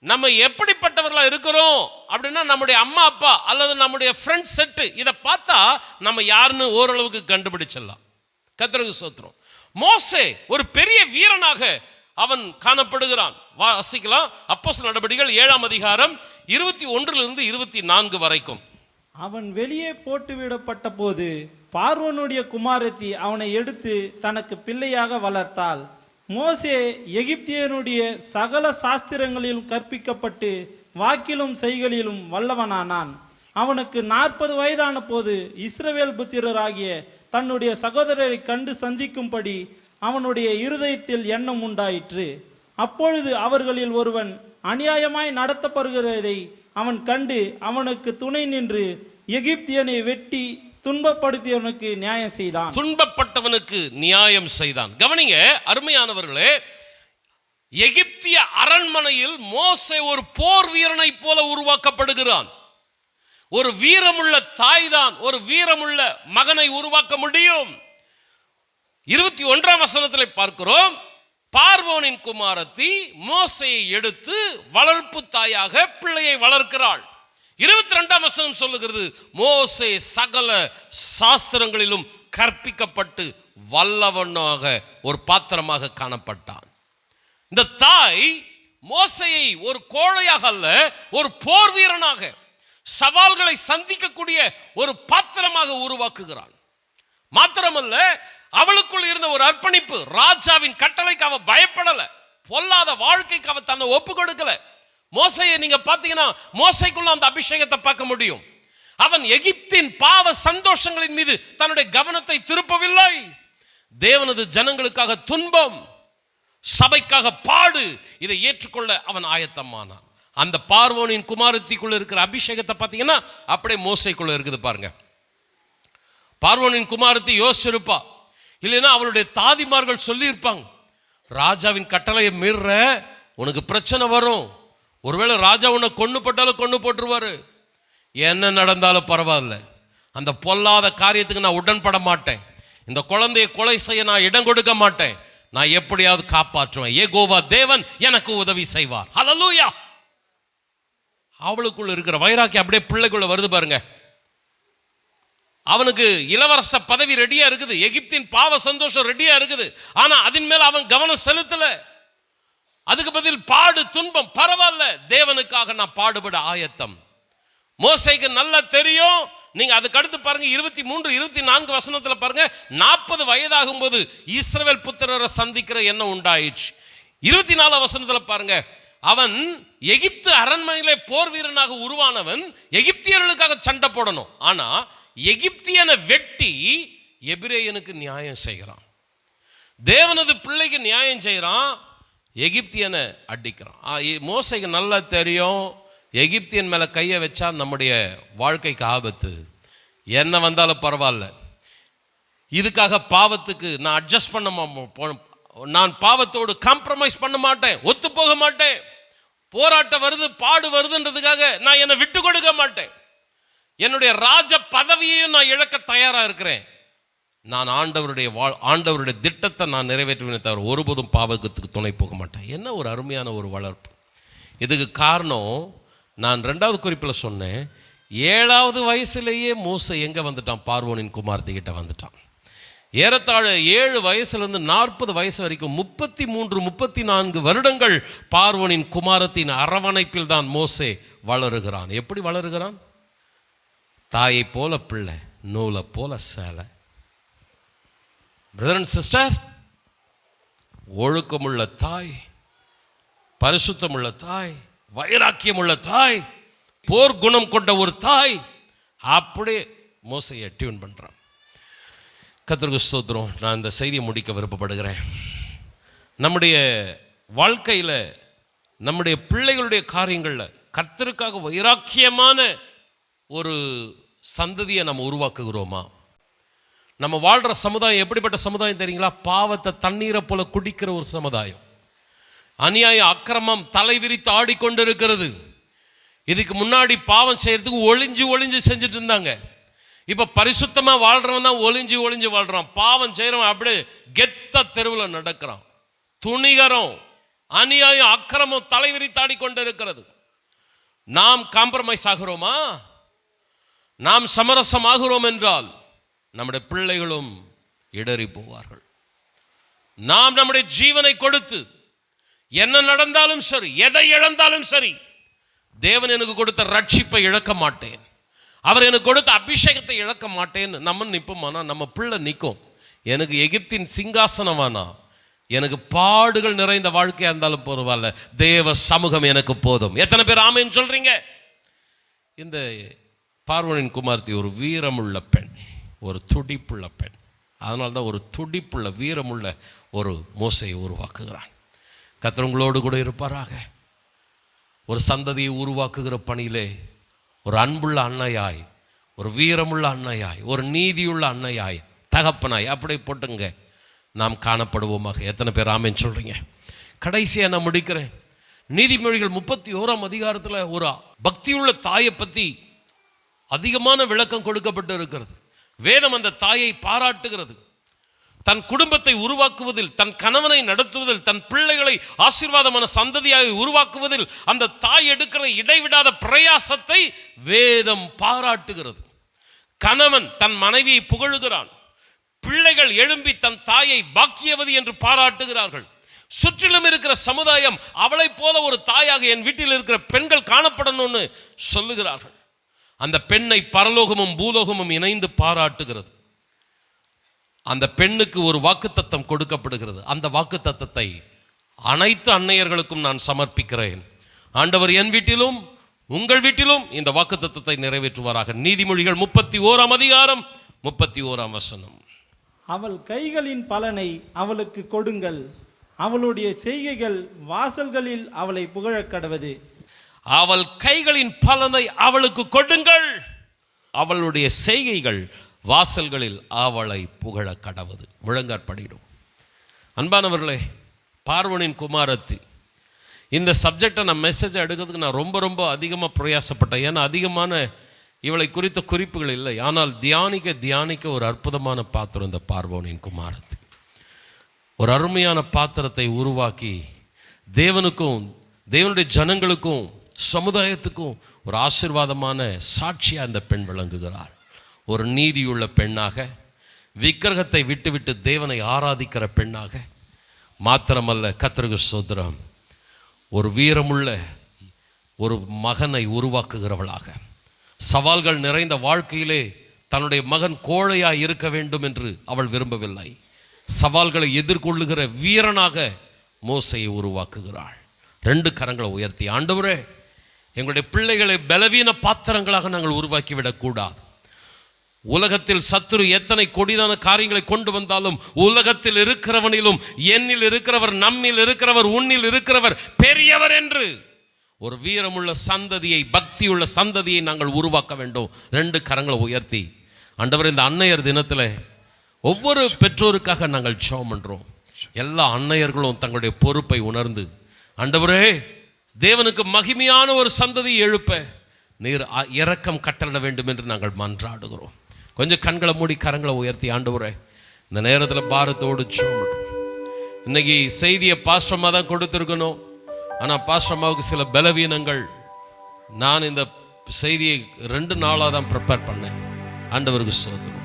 நம்ம எப்படிப்பட்டவர்களாக இருக்கிறோம் அப்படின்னா, நம்முடைய அம்மா அப்பா அல்லது நம்முடைய ஃப்ரெண்ட் செட்டு இதை பார்த்தா நம்ம யாருன்னு ஓரளவுக்கு கண்டுபிடிச்சிடலாம். கர்த்தருக்கு ஸ்தோத்திரம். மோசே ஒரு பெரிய வீரனாக அவன் காணப்படுகிறான். வாசிக்கலாம், அப்போஸ்தலர் நடபடிகள் 7ஆம் அதிகாரம் 21 to 24 வரைக்கும். அவன் வெளியே போட்டுவிடப்பட்ட போது பார்வோனுடைய குமாரத்தி அவனை எடுத்து தனக்கு பிள்ளையாக வளர்த்தாள். மோசே எகிப்தியனுடைய சகல சாஸ்திரங்களிலும் கற்பிக்கப்பட்டு வாக்கிலும் செய்களிலும் வல்லவனானான். அவனுக்கு 40 வயதான போது இஸ்ரவேல் புத்திரராகிய தன்னுடைய சகோதரரை கண்டு சந்திக்கும்படி அவனுடைய இருதயத்தில் எண்ணம் உண்டாயிற்று. அப்பொழுது அவர்களில் ஒருவன் அநியாயமாய் நடத்தப்படுகிறதை அவன் கண்டு அவனுக்கு துணை நின்று எகிப்தியனை வெட்டி துன்பப்படுத்தியவனுக்கு நியாயம் செய்தான். துன்பப்பட்டவனுக்கு நியாயம் செய்தான். கவனிங்க அருமையானவர்களே, எகிப்திய அரண்மனையில் மோசே ஒரு போர் வீரனை போல உருவாக்கப்படுகிறான். ஒரு வீரமுள்ள தாய் தான் ஒரு வீரமுள்ள மகனை உருவாக்க முடியும். 21ஆம் வசனத்தில் பார்க்கிறோம், பார்வோனின் குமாரத்தி மோசையை எடுத்து வளர்ப்பு தாயாக பிள்ளையை வளர்க்கிறாள். 22ஆம் வசனம் சொல்லுகிறது, மோசே சகல சாஸ்திரங்களிலும் கற்பிக்கப்பட்டு வல்லவனாக ஒரு பாத்திரமாக காணப்பட்டான். இந்த தாய் மோசையை ஒரு கோழையாக அல்ல, ஒரு போர் வீரனாக சவால்களை சந்திக்கக்கூடிய ஒரு பாத்திரமாக உருவாக்குகிறான். மாத்திரமல்ல, அவளுக்குள் இருந்த ஒரு அர்ப்பணிப்பு. ராஜாவின் கட்டளைக்கு அவ பயப்படல, பொல்லாத வாழ்க்கைக்கு அவ தன்னை ஒப்பு கொடுக்கல. மோசையை நீங்க பாத்தீங்கன்னா மோசைக்குள்ள அந்த அபிஷேகத்தை பார்க்க முடியும். அவன் எகிப்தின் பாவ சந்தோஷங்களின் மீது தன்னுடைய கவனத்தை திருப்பவில்லை. தேவனது ஜனங்களுக்காக துன்பம், சபைக்காக பாடு, இதை ஏற்றுக்கொள்ள அவன் ஆயத்தமானான். அந்த பார்வோனின் குமாரத்திக்குள்ள இருக்கிற அபிஷேகத்தை பார்த்தீங்கன்னா அப்படியே மோசைக்குள்ள இருக்குது பாருங்க. பார்வோனின் குமாரத்தி யோசிச்சிருப்பா, இல்லைன்னா அவளுடைய தாதிமார்கள் சொல்லியிருப்பாங்க, ராஜாவின் கட்டளையை மீற உனக்கு பிரச்சனை வரும், ஒருவேளை ராஜா உன்னை கொண்டு போட்டாலும் கொண்டு போட்டுருவாரு, என்ன நடந்தாலும் பரவாயில்ல, அந்த பொல்லாத காரியத்துக்கு நான் உடன்பட மாட்டேன், இந்த குழந்தையை கொலை செய்ய நான் இடம் கொடுக்க மாட்டேன், நான் எப்படியாவது காப்பாற்றுவேன், யெகோவா தேவன் எனக்கு உதவி செய்வார். ஹல்லேலூயா. அவளுக்குள்ள இருக்கிற வைராக்கியம் அப்படியே பிள்ளைக்குள்ள வருது பாருங்க. அவனுக்கு இளவரச பதவி ரெடியா இருக்குது, எகிப்தின் பாவ சந்தோஷம் ரெடியா இருக்குது, ஆனா அதன் மேல அவன் கவனம் செலுத்தல. அதுக்கு பதில் பாடு, துன்பம், பரவாயில்ல, தேவனுக்காக நான் பாடுபட ஆயத்தம். மோசேக்கு நல்லா தெரியும். நீங்க அதுக்கு அடுத்து பாருங்க, 23, 24 வசனத்துல பாருங்க, 40 வயதாகும் போது இஸ்ரவேல் புத்திரரை சந்திக்கிற எண்ணம் உண்டாயிடுச்சு. 24 வசனத்துல பாருங்க, அவன் எகிப்து அரண்மனையிலே போர் வீரனாக உருவானவன் எகிப்தியர்களுக்காக சண்டை போடணும். ஆனா எகிப்தியனை வெட்டி எபிரேயனுக்கு நியாயம் செய்கிறான். தேவனது பிள்ளைக்கு நியாயம் செய்கிறான், எகிப்தியனை அடிக்கிறான். மோசைக்கு நல்லா தெரியும், எகிப்தியன் மேலே கையை வச்சா நம்முடைய வாழ்க்கைக்கு ஆபத்து, என்ன வந்தாலும் பரவாயில்ல, இதுக்காக பாவத்துக்கு நான் அட்ஜஸ்ட் பண்ண, நான் பாவத்தோடு காம்ப்ரமைஸ் பண்ண மாட்டேன், ஒத்து போக மாட்டேன், போராட்டம் வருது, பாடு வருதுன்றதுக்காக நான் என்னை விட்டு கொடுக்க மாட்டேன், என்னுடைய ராஜ பதவியையும் நான் இழக்க தயாரா இருக்கிறேன், நான் ஆண்டவருடைய திட்டத்தை நான் நிறைவேற்றுவேனே தவிர ஒருபோதும் பாவத்துக்கு துணை போக மாட்டேன். என்ன ஒரு அருமையான ஒரு வளர்ப்பு. இதுக்கு காரணம் நான் 2வது குறிப்பில் சொன்னேன், 7வது வயசுலேயே மோசே எங்கே வந்துட்டான், பார்வோனின் குமாரத்தி கிட்ட வந்துட்டான். ஏறத்தாழ 7 வயசுலேருந்து 40 வயசு வரைக்கும் 33, 34 வருடங்கள் பார்வோனின் குமாரத்தின் அரவணைப்பில் தான் மோசே வளருகிறான். எப்படி வளருகிறான்? தாயை போல பிள்ளை, நூலை போல சேலை. பிரதர் அண்ட் சிஸ்டர், ஒழுக்கமுள்ள தாய், பரிசுத்தமுள்ள தாய், வைராக்கியமுள்ள தாய், போர் குணம் கொண்ட ஒரு தாய், அப்படியே மோசையை டியூன் பண்றான். கர்த்தருக்கு ஸ்தோத்திரம். நான் இந்த செய்தியை முடிக்க விருப்பப்படுகிறேன். நம்முடைய வாழ்க்கையில், நம்முடைய பிள்ளைகளுடைய காரியங்களில் கர்த்தருக்காக வைராக்கியமான ஒரு சந்ததியை நம்ம உருவாக்குகிறோமா? நம்ம வாழ்கிற சமுதாயம் எப்படிப்பட்ட சமுதாயம் தெரியுங்களா? பாவத்தை தண்ணீரை போல குடிக்கிற ஒரு சமுதாயம். அநியாய அக்கிரமம் தலை விரித்து ஆடிக்கொண்டிருக்கிறது. இதுக்கு முன்னாடி பாவம் செய்யறதுக்கு ஒளிஞ்சு செஞ்சுட்டு இருந்தாங்க. இப்போ பரிசுத்தமாக வாழ்கிறவன் தான் ஒளிஞ்சு வாழ்கிறான். பாவம் செய்கிறவன் அப்படியே கெத்த தெருவில் நடக்கிறான். துணிகரம், அநியாயம், அக்கிரமம் தலை விரித்தாடி கொண்டு இருக்கிறது. நாம் காம்ப்ரமைஸ் ஆகிறோமா? நாம் சமரசம் ஆகிறோம் என்றால் நம்முடைய பிள்ளைகளும் இடறி போவார்கள். நாம் நம்முடைய ஜீவனை கொடுத்து என்ன நடந்தாலும் சரி, எதை இழந்தாலும் சரி, தேவன் எனக்கு கொடுத்த ரட்சிப்பை இழக்க மாட்டேன், அவர் எனக்கு கொடுத்த அபிஷேகத்தை இழக்க மாட்டேன்னு நம்ம நிற்போமானா நம்ம பிள்ளை நிற்கும். எனக்கு எகிப்தின் சிங்காசனம் வேணாம், எனக்கு பாடுகள் நிறைந்த வாழ்க்கையாக இருந்தாலும் பரவாயில்ல, தேவ சமூகம் எனக்கு போதும். எத்தனை பேர் ஆமேன்னு சொல்றீங்க? இந்த பார்வோனின் குமாரத்தி ஒரு வீரமுள்ள பெண், ஒரு துடிப்புள்ள பெண். அதனால தான் ஒரு துடிப்புள்ள வீரமுள்ள ஒரு மோசையை உருவாக்குகிறான். கர்த்தர் உங்களோடு கூட இருப்பாராக. ஒரு சந்ததியை உருவாக்குகிற பணியிலே ஒரு அன்புள்ள அன்னையாய், ஒரு வீரமுள்ள அன்னையாய், ஒரு நீதியுள்ள அன்னையாய், தகப்பனாய், அப்படி போட்டுங்க நாம் காணப்படுவோமாக. எத்தனை பேர் ஆமேன்னு சொல்கிறீங்க? கடைசியாக நான் முடிக்கிறேன். நீதிமொழிகள் 31ஆம் அதிகாரத்தில் ஒரு பக்தியுள்ள தாயை பற்றி அதிகமான விளக்கம் கொடுக்கப்பட்டு இருக்கிறது. வேதம் அந்த தாயை பாராட்டுகிறது. தன் குடும்பத்தை உருவாக்குவதில், தன் கணவனை நடத்துவதில், தன் பிள்ளைகளை ஆசீர்வாதமான சந்ததியாக உருவாக்குவதில் அந்த தாய் எடுக்கிற இடைவிடாத பிரயாசத்தை வேதம் பாராட்டுகிறது. கணவன் தன் மனைவியை புகழுகிறான். பிள்ளைகள் எழும்பி தன் தாயை பாக்கியவதி என்று பாராட்டுகிறார்கள். சுற்றிலும் இருக்கிற சமுதாயம் அவளை போல ஒரு தாயாக என் வீட்டில் இருக்கிற பெண்கள் காணப்படணும்னு சொல்லுகிறார்கள். அந்த பெண்ணை பரலோகமும் பூலோகமும் இணைந்து பாராட்டுகிறது. அந்த பெண்ணுக்கு ஒரு வாக்குத்தத்தம் கொடுக்கப்படுகிறது. அந்த வாக்குத்தத்தத்தை அனைத்து அன்னையர்களுக்கும் நான் சமர்ப்பிக்கிறேன். ஆண்டவர் என் வீட்டிலும் உங்கள் வீட்டிலும் இந்த வாக்குத்தத்தத்தை நிறைவேற்றுவாராக. நீதிமொழிகள் 31ஆம் அதிகாரம் 31ஆம் வசனம். அவள் கைகளின் பலனை அவளுக்கு கொடுங்கள், அவளுடைய செய்கைகள் வாசல்களில் அவளை புகழக் கடவது. அவள் கைகளின் பலனை அவளுக்கு கொடுங்கள், அவளுடைய செய்கைகள் வாசல்களில் அவளை புகழ கடவது. முழங்காற்படிடும். அன்பானவர்களே, பார்வோனின் குமாரத்தி, இந்த சப்ஜெக்டை நான் மெசேஜை எடுக்கிறதுக்கு நான் ரொம்ப அதிகமாக பிரயாசப்பட்டேன். ஏன்னா அதிகமான இவளை குறித்த குறிப்புகள் இல்லை. ஆனால் தியானிக்க ஒரு அற்புதமான பாத்திரம் இந்த பார்வோனின் குமாரத்தி. ஒரு அருமையான பாத்திரத்தை உருவாக்கி தேவனுக்கும் தேவனுடைய ஜனங்களுக்கும் சமுதாயத்துக்கும் ஒரு ஆசீர்வாதமான சாட்சியாக இந்த பெண் விளங்குகிறார். ஒரு நீதியுள்ள பெண்ணாக, விக்கிரகத்தை விட்டுவிட்டு தேவனை ஆராதிக்கிற பெண்ணாக மாத்திரமல்ல, கர்த்தருக்கு ஸ்தோத்திரம், ஒரு வீரமுள்ள ஒரு மகனை உருவாக்குகிறவளாக, சவால்கள் நிறைந்த வாழ்க்கையிலே தன்னுடைய மகன் கோழையாய் இருக்க வேண்டும் என்று அவள் விரும்பவில்லை. சவால்களை எதிர்கொள்ளுகிற வீரனாக மோசையை உருவாக்குகிறாள். 2 கரங்களை உயர்த்தி, ஆண்டவரே, எங்களுடைய பிள்ளைகளை பலவீன பாத்திரங்களாக நாங்கள் உருவாக்கிவிடக்கூடாது. உலகத்தில் சத்துரு எத்தனை கொடிதான காரியங்களை கொண்டு வந்தாலும் உலகத்தில் இருக்கிறவனிலும் என்னில் இருக்கிறவர், நம்மில் இருக்கிறவர், உன்னில் இருக்கிறவர் பெரியவர் என்று ஒரு வீரமுள்ள சந்ததியை, பக்தியுள்ள சந்ததியை நாங்கள் உருவாக்க வேண்டும். 2 கரங்களை உயர்த்தி, ஆண்டவர், இந்த அன்னையர் தினத்தில் ஒவ்வொரு பெற்றோருக்காக நாங்கள் ஜெபம் பண்றோம். எல்லா அன்னையர்களும் தங்களுடைய பொறுப்பை உணர்ந்து, ஆண்டவரே, தேவனுக்கு மகிமையான ஒரு சந்ததியை எழுப்ப நீர் இரக்கம் கட்டளை வேண்டும் என்று நாங்கள் மன்றாடுகிறோம். கொஞ்சம் கண்களை மூடி கரங்களை உயர்த்தி, ஆண்டவரே, இந்த நேரத்தில் பாரத்தோடு ஜெபம் பண்றோம். இன்னைக்கு செய்தியை பாஸ்டர்மா தான் கொடுத்துருக்கணும். ஆனால் பாஸ்டர்மாவுக்கு சில பலவீனங்கள். நான் இந்த செய்தியை 2 நாளாக தான் ப்ரிப்பேர் பண்ணேன். ஆண்டவருக்கு ஸ்தோத்திரம்.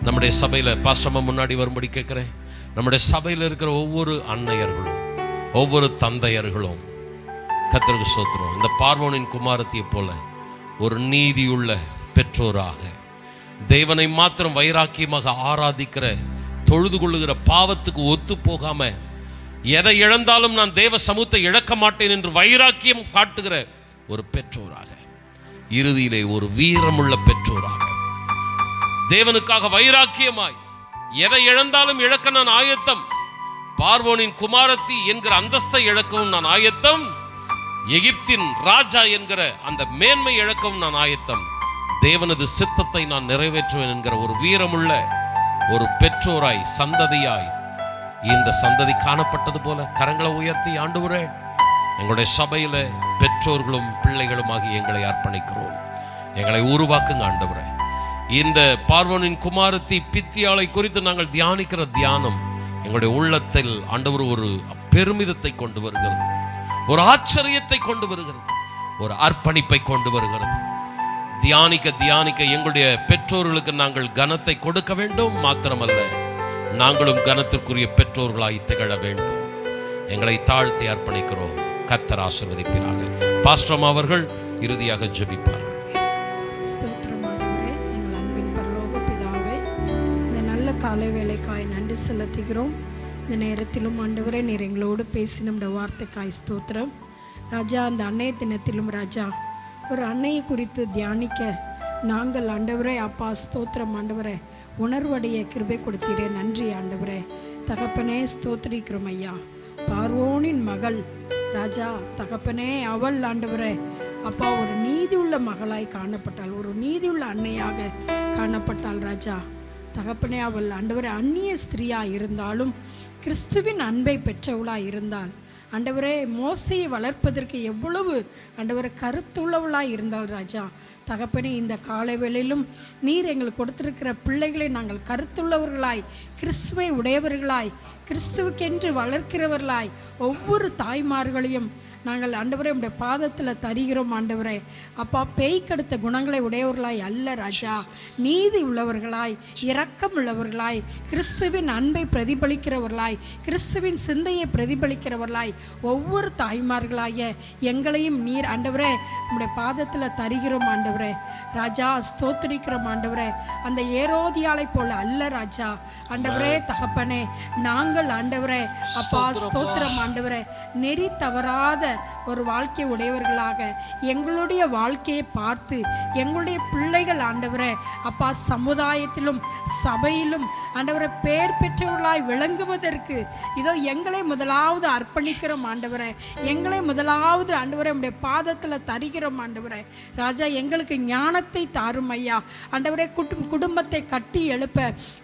நம்முடைய சபையில் பாஸ்டர்மா முன்னாடி வரும்படி கேட்குறேன். நம்முடைய சபையில் இருக்கிற ஒவ்வொரு அன்னையர்களும், ஒவ்வொரு தந்தையர்களும், கர்த்தருக்கு ஸ்தோத்திரம், இந்த பார்வோனின் குமாரத்தியை போல ஒரு நீதியுள்ள பெற்றோராக, தேவனை மாத்திரம் வைராக்கியமாக ஆராதிக்கிற, தொழுது கொள்ளுகிற, பாவத்துக்கு ஒத்து போகாம எதை இழந்தாலும் நான் தேவ சமூகத்தை இழக்க மாட்டேன் என்று வைராக்கியம் காட்டுகிற ஒரு பெற்றோராக, இறுதியிலே ஒரு வீரமுள்ள பெற்றோராக, தேவனுக்காக வைராக்கியமாய் எதை இழந்தாலும் இழக்க நான் ஆயத்தம். பார்வோனின் குமாரத்தி என்கிற அந்தஸ்தை இழக்கவும் நான் ஆயத்தம். எகிப்தின் ராஜா என்கிற அந்த மேன்மை இழக்கவும் நான் ஆயத்தம். தேவனது சித்தத்தை நான் நிறைவேற்றுவேன் என்கிற ஒரு வீரமுள்ள ஒரு பெற்றோராய், சந்ததியாய் இந்த சந்ததி காணப்பட்டது போல கரங்களை உயர்த்தி, ஆண்டவரே, எங்களுடைய சபையில பெற்றோர்களும் பிள்ளைகளும் ஆகி எங்களை அர்ப்பணிக்கிறோம். எங்களை உருவாக்குங்க ஆண்டவரே. இந்த பார்வோனின் குமாரத்தி பித்தியாளை குறித்து நாங்கள் தியானிக்கிற தியானம் எங்களுடைய உள்ளத்தில் ஆண்டவர் ஒரு பெருமிதத்தை கொண்டு வருகிறது, ஒரு ஆச்சரியத்தை கொண்டு வருகிறது, ஒரு அர்ப்பணிப்பை கொண்டு வருகிறது. தியானிக்க எங்களுடைய பெற்றோர்களுக்கு நாங்கள் கனத்தை கொடுக்க வேண்டும். மாத்திரமல்ல, நாங்களும் கனத்திற்குரிய பெற்றோர்களாய் திகழ வேண்டும். எங்களை தாழ்த்தி அர்ப்பணிக்கிறோம். கர்த்தர் ஆசீர்வதிப்பாராக. பாஸ்டர் அவர்கள் இறுதியாக ஜெபிப்பார்கள். ஸ்தோத்திரம் ஆண்டவரே, எங்கள் அன்பின் பரலோக பிதாவே, இந்த நல்ல காலை வேளைக்காய் நன்றி செலுத்துகிறோம். இந்த நேரத்திலும் ஆண்டவரே நீர் எங்களோடு பேசி நம்முடைய வார்த்தைக்காய் ஸ்தோத்திரம் ராஜா. அந்த அன்னைய தினத்திலும் ராஜா ஒரு அன்னையை குறித்து தியானிக்க நாங்கள் ஆண்டவரே அப்பா ஸ்தோத்திரம் ஆண்டவரே உணர்வடைய கிருபை கொடுத்தீரே. நன்றி ஆண்டவரே. தகப்பனே ஸ்தோத்திரிக்கிறோம் ஐயா. பார்வோனின் மகள் ராஜா தகப்பனே, அவள் ஆண்டவரே அப்பா ஒரு நீதியுள்ள மகளாய் காணப்பட்டாள், ஒரு நீதியுள்ள அன்னையாக காணப்பட்டாள் ராஜா. தகப்பனே அவள் ஆண்டவரே அந்நிய ஸ்திரீயாக இருந்தாலும் கிறிஸ்துவின் அன்பை பெற்றவளாய் இருந்தாள். ஆண்டவரே மோசையை வளர்ப்பதற்கு எவ்வளவு ஆண்டவரே கருத்துள்ளவளாய் இருந்தாள் ராஜா. தகப்பனே இந்த காலை வேளையிலும் நீர் எங்களுக்கு கொடுத்திருக்கிற பிள்ளைகளை நாங்கள் கருத்துள்ளவர்களாய், கிறிஸ்துவை உடையவர்களாய், கிறிஸ்துவுக்கென்று வளர்க்கிறவர்களாய் ஒவ்வொரு தாய்மார்களையும் நாங்கள் ஆண்டவரே உடைய பாதத்தில் தருகிறோம் ஆண்டவரே. அப்பா பேய்க்கடுத்த குணங்களை உடையவர்களாய் அல்ல ராஜா, நீதி உள்ளவர்களாய், இரக்கம் உள்ளவர்களாய், கிறிஸ்துவின் அன்பை பிரதிபலிக்கிறவர்களாய், கிறிஸ்துவின் சிந்தையை பிரதிபலிக்கிறவர்களாய் ஒவ்வொரு தாய்மார்களாய எங்களையும் நீர் ஆண்டவரே உடைய பாதத்தில் தருகிறோம் ஆண்டவரே. ராஜா ஸ்தோத்திரிக்கிறோம் ஆண்டவரே. அந்த ஏரோதியாளை போல அல்ல ராஜா ஆண்டவரே. தகப்பனே நாங்கள் ஆண்டவரே அப்பா ஸ்தோத்திரம் ஆண்டவரே நெறி தவறாத ஒரு வாழ்க்கை உடையவர்களாக எங்களுடைய வாழ்க்கையை பார்த்து எங்களுடைய பிள்ளைகள் ஆண்டவரே அப்பா சமுதாயத்திலும் சபையிலும் ஆண்டவரை பெயர் பெற்றவர்களாய் விளங்குவதற்கு இதோ எங்களை முதலாவது அர்ப்பணிக்கிறோம் ஆண்டவரே. எங்களை முதலாவது ஆண்டவரை உடைய பாதத்தில் தருகிறோம் ஆண்டவரே. ராஜா எங்களுக்கு ஞானத்தை தாரும் ஐயா ஆண்டவரே. குடும்பத்தை கட்டி எழுப்ப,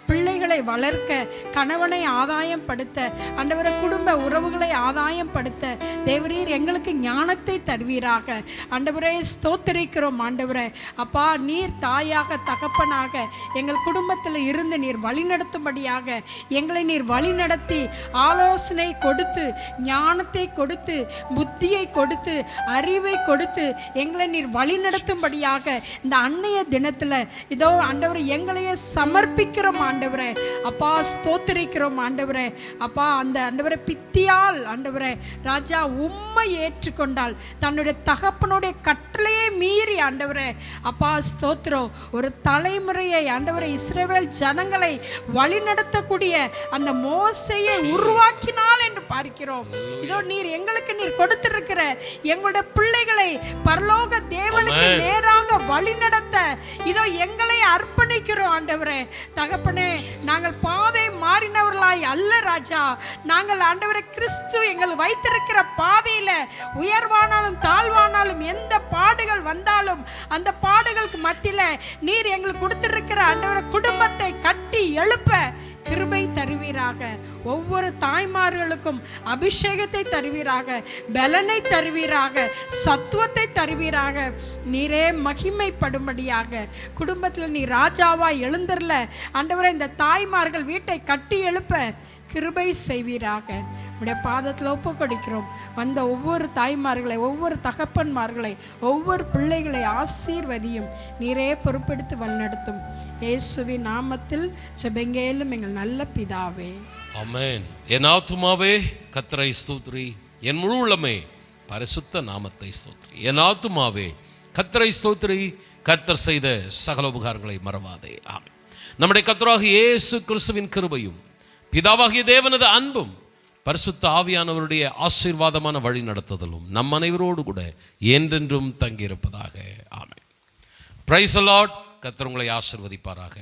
பிள்ளைகளை வளர்க்க, கணவனை ஆதாயம் படுத்த ஆண்டவரை, குடும்ப உறவுகளை ஆதாயம் படுத்த தேவரீர் எங்களுக்கு ஞானத்தை தருவீராக ஆண்டவரே. ஸ்தோத்திரிக்கிறோம் ஆண்டவரே. அப்பா நீர் தாயாக தகப்பனாக எங்கள் குடும்பத்தில் இருந்து நீர் வழிநடத்தும்படியாக எங்களை நீர் வழிநடத்தி ஆலோசனை கொடுத்து, ஞானத்தை கொடுத்து, புத்தியை கொடுத்து, அறிவை கொடுத்து எங்களை நீர் வழிநடத்தும்படியாக இந்த அன்னைய தினத்தில் இதோ ஆண்டவர் எங்களையே சமர்ப்பிக்கிறோம் ஆண்டவரே. அப்பா ஸ்தோத்திரிக்கிறோம் ஆண்டவரே. அப்பா அந்த ஆண்டவரை பித்தியால் ஆண்டவரே ராஜா உம்மை ஏற்றுக்கொண்டால் தன்னுடைய தகப்பனுடைய கட்டளையை மீறி ஆண்டவரே அப்பா ஸ்தோத்திரம் ஒரு தலைமுறையை ஆண்டவரை இஸ்ரவேல் ஜனங்களை வழிநடத்தக்கூடிய அந்த மோசையை உருவாக்கினாள் என்று பார்க்கிறோம். இதோ நீர் எங்களுக்கு நீர் கொடுத்திருக்கிற எங்களுடைய பிள்ளைகளை பரலோக தேவனுக்கு நேராக வழிநடத்த இதோ எங்களை அர்ப்பணிக்கிறோம் ஆண்டவரே. தகப்பனே நாங்கள் பாதை மாறினவர்களாய் அல்ல ராஜா. நாங்கள் ஆண்டவரை கிறிஸ்து எங்கள் வைத்திருக்கிற பாதையில உயர்வானாலும் தாழ்வானாலும் எந்த பாடுகள் வந்தாலும் அந்த பாடுகளுக்கு மத்தியில நீர் எங்களுக்கு கொடுத்திருக்கிற ஆண்டவரை குடும்பத்தை கட்டி எழுப்ப கிருபை தருவீராக. ஒவ்வொரு தாய்மார்களுக்கும் அபிஷேகத்தை தருவீராக, பலனை தருவீராக, சத்துவத்தை தருவீராக. நீரே மகிமைப்படும்படியாக குடும்பத்தில் நீ ராஜாவாய் எழுந்தர்ல ஆண்டவரை இந்த தாய்மார்கள் வீட்டை கட்டி எழுப்ப கிருபை செய்வீராக. உடைய பாதத்தில் ஒப்பு கொடுக்கிறோம். வந்த ஒவ்வொரு தாய்மார்களை, ஒவ்வொரு தகப்பன்மார்களை, ஒவ்வொரு பிள்ளைகளை ஆசீர்வதியும். நீரே பொறுப்பெடுத்து வழிநடத்தும். இயேசுவின் நாமத்தில் ஜெபங்கேலும் எங்கள் நல்ல பிதாவே, ஆமென். என் ஆத்துமாவே கர்த்தரை ஸ்தோத்திரி, என் முழு உள்ளமே பரிசுத்த நாமத்தை ஸ்தோத்திரி. என் ஆத்துமாவே கர்த்தரை ஸ்தோத்திரி, கர்த்தர் செய்த சகல உபகாரங்களை மறவாதே. ஆமென். நம்முடைய கர்த்தராகிய இயேசு கிறிஸ்துவின் கிருபையும் பிதாவாகிய தேவனது அன்பும் பரிசுத்த ஆவியானவருடைய ஆசீர்வாதமான வழி நடத்துதலும் நம் அனைவரோடு கூட என்றென்றும் தங்கியிருப்பதாக. ஆமென். Praise the Lord. கர்த்தர் உங்களை ஆசீர்வதிப்பாராக.